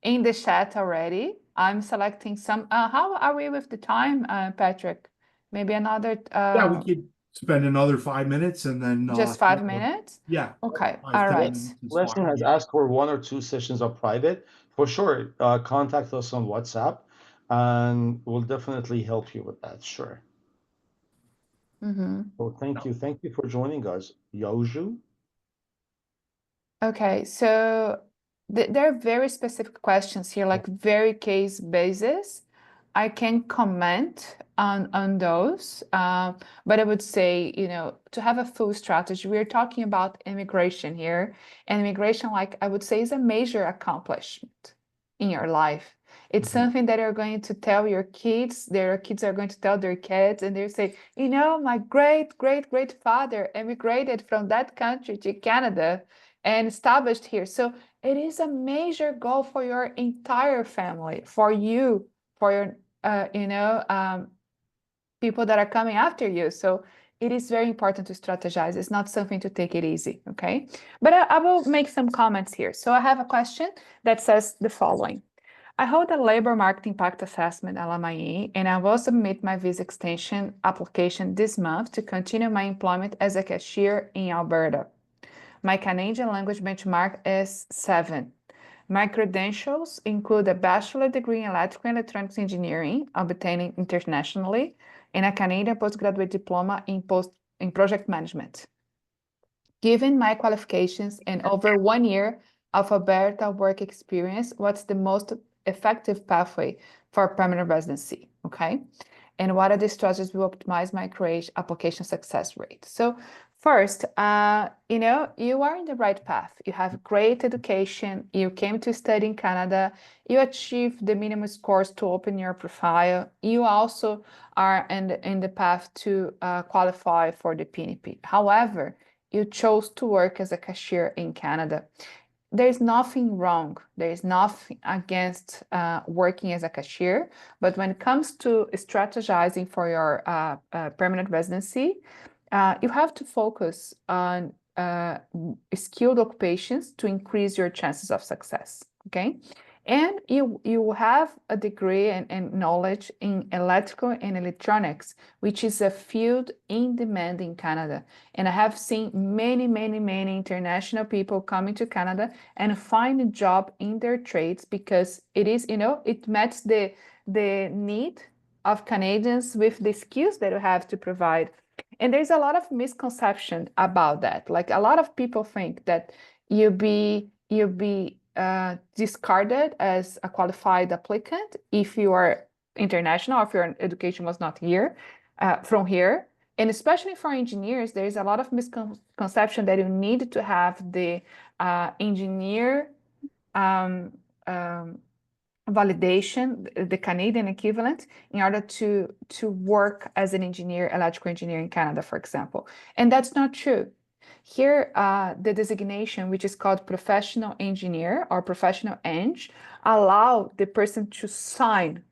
in the chat already. I'm selecting some. How are we with the time, Patrick? Maybe another. Yeah, we could spend another 5 minutes and then Just 5 minutes. yeah. Okay. 5 All to 10 right. minutes is Leslie fine. has asked for 1 or 2 sessions of private. For sure, contact us on WhatsApp, and we'll definitely help you with that. Sure. So thank you for joining us, Yoju. Okay. So there are very specific questions here, like very case basis. I can comment on those, but I would say, you know, to have a full strategy, we're talking about immigration here, and immigration, like I would say, is a major accomplishment in your life. It's Mhm. something that you're going to tell your kids, their kids are going to tell their kids, and they say, you know, my great father emigrated from that country to Canada and established here. So it is a major goal for your entire family, for you, for your people that are coming after you. So it is very important to strategize. It's not something to take it easy, okay? But I will make some comments here. So I have a question that says the following. I hold a labor market impact assessment LMIE, and I will submit my visa extension application this month to continue my employment as a cashier in Alberta. My Canadian language benchmark is 7. My credentials include a bachelor degree in electrical and electronics engineering, obtained internationally, and a Canadian postgraduate diploma in project management. Given my qualifications and over 1 year of Alberta work experience, what's the most effective pathway for permanent residency? Okay. And what are the strategies to optimize my application success rate? So first, you know, you are in the right path. You have great education. You came to study in Canada. You achieved the minimum scores to open your profile. You also are in the path to qualify for the PNP. However, you chose to work as a cashier in Canada. There's nothing wrong. There is nothing against working as a cashier. But when it comes to strategizing for your permanent residency, you have to focus on skilled occupations to increase your chances of success. Okay. And you have a degree and knowledge in electrical and electronics, which is a field in demand in Canada. And I have seen many international people coming to Canada and find a job in their trades because it is, you know, it matches the need of Canadians with the skills that you have to provide. And there's a lot of misconception about that. Like a lot of people think that you'll be discarded as a qualified applicant if you are international or if your education was not here from here. And especially for engineers, there's a lot of misconception that you need to have the engineer validation, the Canadian equivalent, in order to work as an engineer, electrical engineer in Canada, for example. And that's not true. Here, the designation, which is called professional engineer or professional eng, allow the person to sign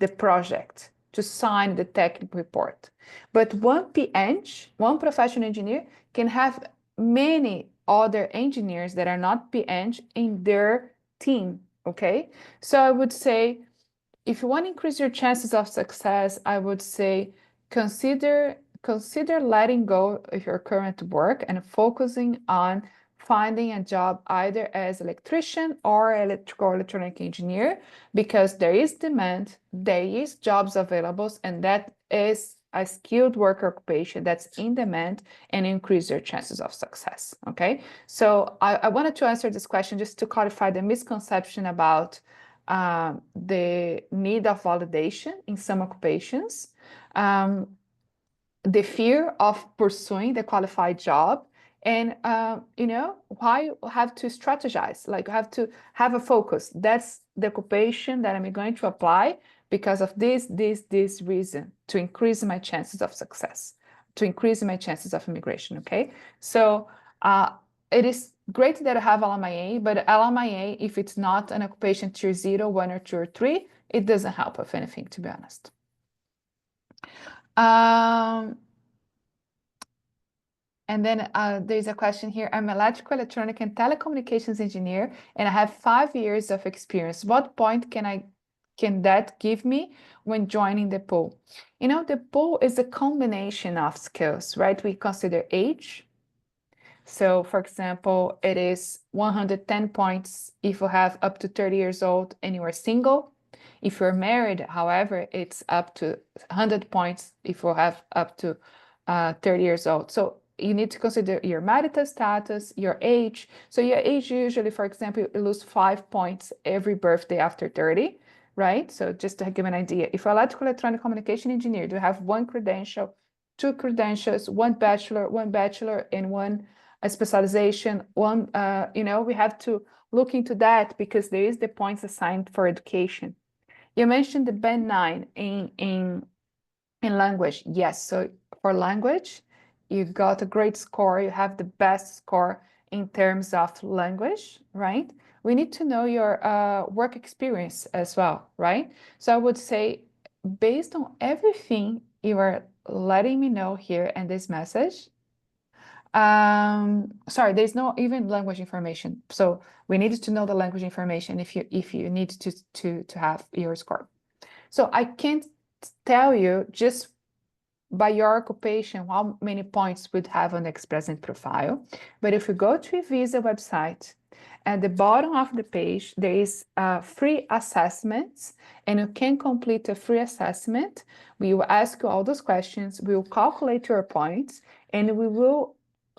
the project, to sign the technical report. But one PEng, one professional engineer, can have many other engineers that are not PEng in their team, okay? So I would say, if you want to increase your chances of success, I would say consider letting go of your current work and focusing on finding a job either as electrician or electrical electronic engineer, because there is demand, there is jobs available, and that is a skilled worker occupation that's in demand and increase your chances of success. Okay, so I wanted to answer this question just to clarify the misconception about the need of validation in some occupations, the fear of pursuing the qualified job, and you know, why you have to strategize, like you have to have a focus. That's the occupation that I'm going to apply because of this reason, to increase my chances of success, to increase my chances of immigration. Okay, so it is great that I have LMIA, but LMIA, if it's not an occupation tier 0, 1, or 2, or 3, it doesn't help with anything, to be honest. And then there's a question here. I'm electrical, electronic, and telecommunications engineer, and I have 5 years of experience. What point can that give me when joining the pool? You know, the pool is a combination of skills, right? We consider age. So, for example, it is 110 points if you have up to 30 years old and you are single. If you're married, however, it's up to 100 points if you have up to 30 years old. So you need to consider your marital status, your age. So your age usually, for example, you lose 5 points every birthday after 30, right? So just to give an idea, if you're electrical electronic communication engineer, do you have one credential, two credentials, one bachelor, and one specialization, one, we have to look into that because there is the points assigned for education. You mentioned the band 9 in language. Yes, so for language, you got a great score. You have the best score in terms of language, right? We need to know your work experience as well, right? So I would say, based on everything you are letting me know here in this message, sorry, there's no even language information. So we needed to know the language information if you need to have your score. So I can't tell you just by your occupation how many points would have on the Expressing profile. But if you go to Visa website, at the bottom of the page, there is free assessments, and you can complete a free assessment. We will ask you all those questions, we will calculate your points, and we will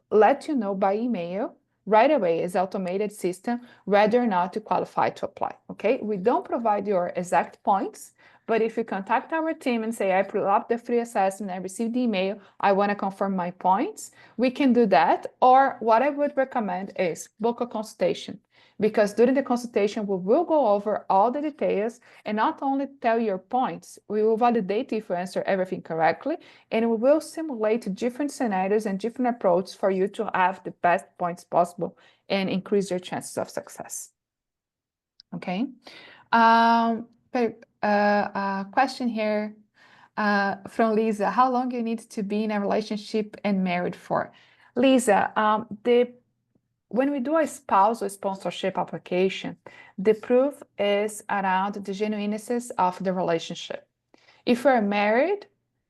let you know by email right away as automated system whether or not you qualify to apply. Okay, we don't provide your exact points, but if you contact our team and say, I pulled up the free assessment, I received the email, I want to confirm my points, we can do that. Or what I would recommend is book a consultation, because during the consultation, we will go over all the details and not only tell your points, we will validate if you answer everything correctly, and we will simulate different scenarios and different approaches for you to have the best points possible and increase your chances of success. Okay. Question here from Lisa. How long you need to be in a relationship and married for? Lisa, when we do a spousal sponsorship application, the proof is around the genuineness of the relationship. If you're married,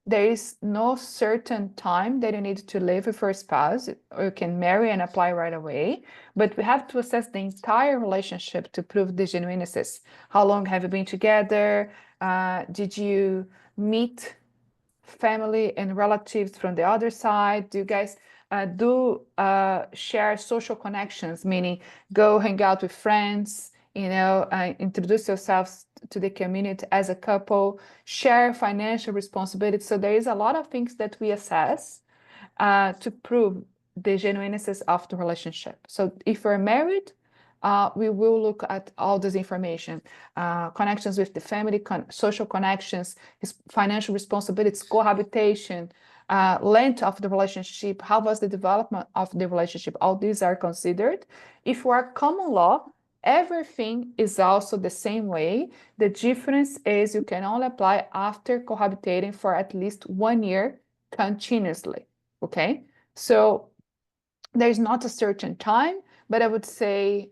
there is no certain time that you need to live with your spouse, or you can marry and apply right away. But we have to assess the entire relationship to prove the genuineness. How long have you been together? Did you meet family and relatives from the other side? Do you guys share social connections, meaning go hang out with friends, introduce yourselves to the community as a couple, share financial responsibility. So there is a lot of things that we assess to prove the genuineness of the relationship. So if we're married, we will look at all this information, connections with the family, social connections, financial responsibilities, cohabitation, length of the relationship, how was the development of the relationship. All these are considered. If we are common law, everything is also the same way. The difference is you can only apply after cohabitating for at least 1 year continuously, okay? So there's not a certain time, but I would say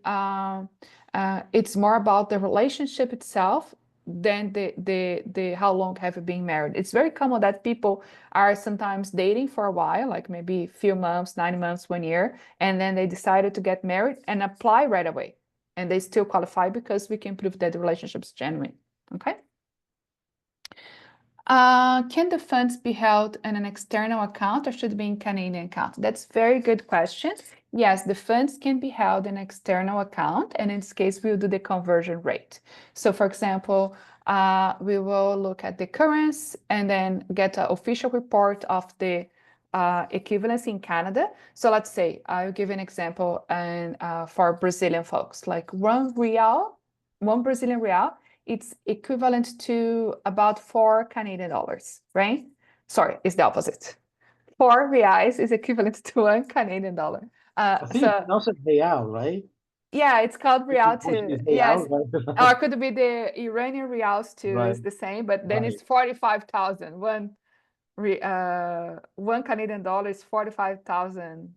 it's more about the relationship itself than the how long have you been married. It's very common that people are sometimes dating for a while, like maybe a few months, 9 months, 1 year, and then they decided to get married and apply right away. And they still qualify because we can prove that the relationship is genuine, okay? Can the funds be held in an external account or should it be in Canadian account? That's a very good question. Yes, the funds can be held in an external account, and in this case, we'll do the conversion rate. So for example, we will look at the currency and then get an official report of the equivalency in Canada. So let's say, I'll give an example and for Brazilian folks, like one Brazilian real, it's equivalent to about 4 Canadian dollars, right? Sorry, it's the opposite. 4 reais is equivalent to 1 Canadian dollar. I think So it's also real, right? yeah, it's called real too. Portuguese Yes, real, or right? it could be the Iranian reals too. Right. It's the same, but then Right. it's 45,000. 1 Canadian dollar is 45,000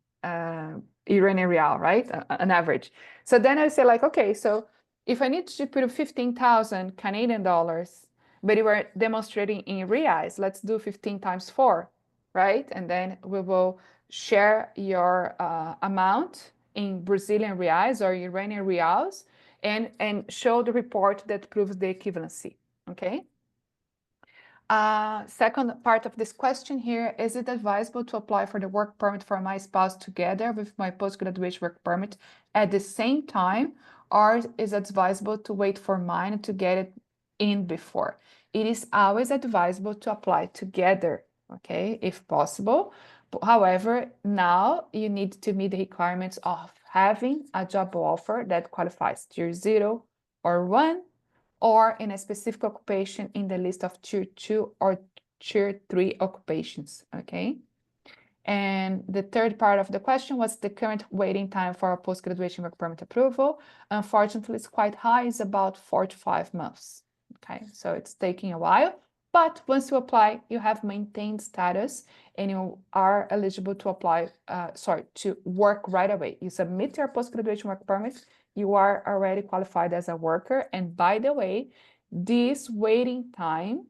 Iranian real, right? An average. So then I say like, okay, so if I need to put 15,000 Canadian dollars, but you were demonstrating in reais, let's do 15 times 4, right? And then we will share your amount in Brazilian reais or Iranian reals and show the report that proves the equivalency, okay? Second part of this question here, is it advisable to apply for the work permit for my spouse together with my postgraduate work permit at the same time, or is it advisable to wait for mine to get it in before. It is always advisable to apply together, okay, if possible. However, now you need to meet the requirements of having a job offer that qualifies tier 0 or 1, or in a specific occupation in the list of tier 2 or tier 3 occupations, okay? And the third part of the question was the current waiting time for a post-graduation work permit approval. Unfortunately, it's quite high, it's about 4 to 5 months, okay? So it's taking a while, but once you apply, you have maintained status and you are eligible to apply, to work right away. You submit your post-graduation work permit, you are already qualified as a worker. And by the way, this waiting time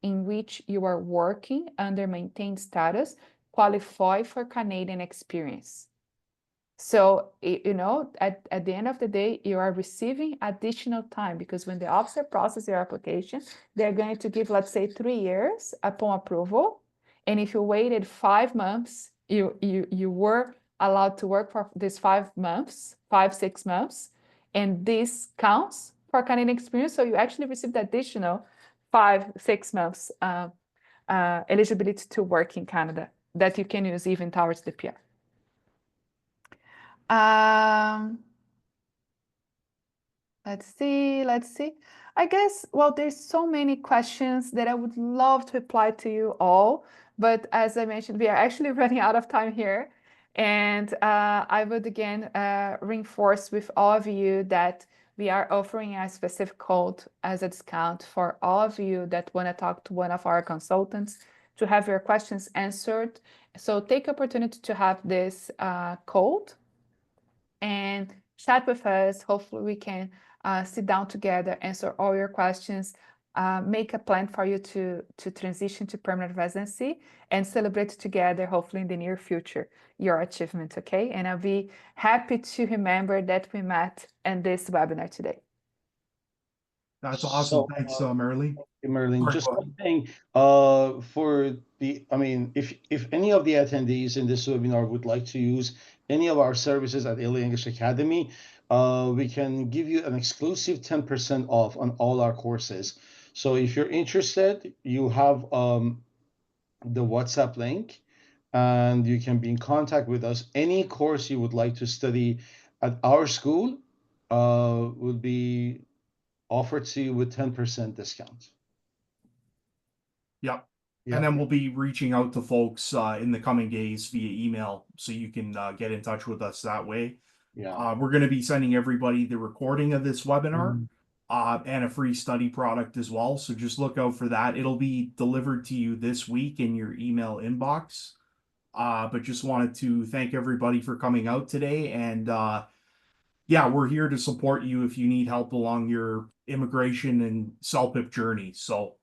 in which you are working under maintained status qualify for Canadian experience. So, you know, at the end of the day, you are receiving additional time, because when the officer processes your application, they're going to give, let's say, 3 years upon approval. And if you waited 5 months, you were allowed to work for this 5 months, 6 months, and this counts for Canadian experience. So you actually received additional 5, 6 months eligibility to work in Canada that you can use even towards the PR. Let's see. I guess, well, there's so many questions that I would love to reply to you all, but as I mentioned, we are actually running out of time here. And I would again reinforce with all of you that we are offering a specific code as a discount for all of you that want to talk to one of our consultants to have your questions answered. So take opportunity to have this code and chat with us. Hopefully we can sit down together, answer all your questions, make a plan for you to transition to permanent residency and celebrate together, hopefully in the near future, your achievement, okay? And I'll be happy to remember that we met in this webinar today. That's awesome. Thanks, Marilyn. Merlin, Sorry, just go ahead. one thing, if any of the attendees in this webinar would like to use any of our services at LA English Academy, we can give you an exclusive 10% off on all our courses. So if you're interested, you have the WhatsApp link and you can be in contact with us. Any course you would like to study at our school will be offered to you with 10% discount. Yep. Yeah. And then we'll be reaching out to folks in the coming days via email, so you can get in touch with us that way. Yeah. We're going to be sending everybody the recording of this webinar and a free study product as well. So just look out for that. It'll be delivered to you this week in your email inbox. But just wanted to thank everybody for coming out today. And yeah, we're here to support you if you need help along your immigration and CELPIP journey. So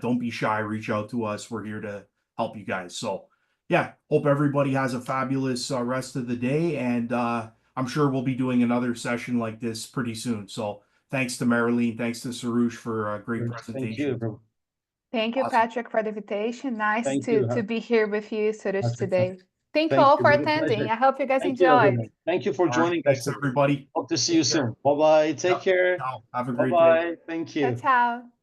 don't be shy, reach out to us. We're here to help you guys. So yeah, hope everybody has a fabulous rest of the day. And I'm sure we'll be doing another session like this pretty soon. So thanks to Marilyn, thanks to Sarush for a great presentation. Thank you. Thank you, Awesome. Patrick, for the invitation. Nice Thank to you. be here with you, Suresh, That's today. Thank you Thank all you. for It was a attending. pleasure. I hope you guys Thank you, enjoyed. everyone. Thank you for All right, joining us. thanks, everybody. Hope to see you Take care. soon. Bye-bye. Take Yep. care. Ciao. Have a great day. Bye-bye. Thank Ciao, you. ciao.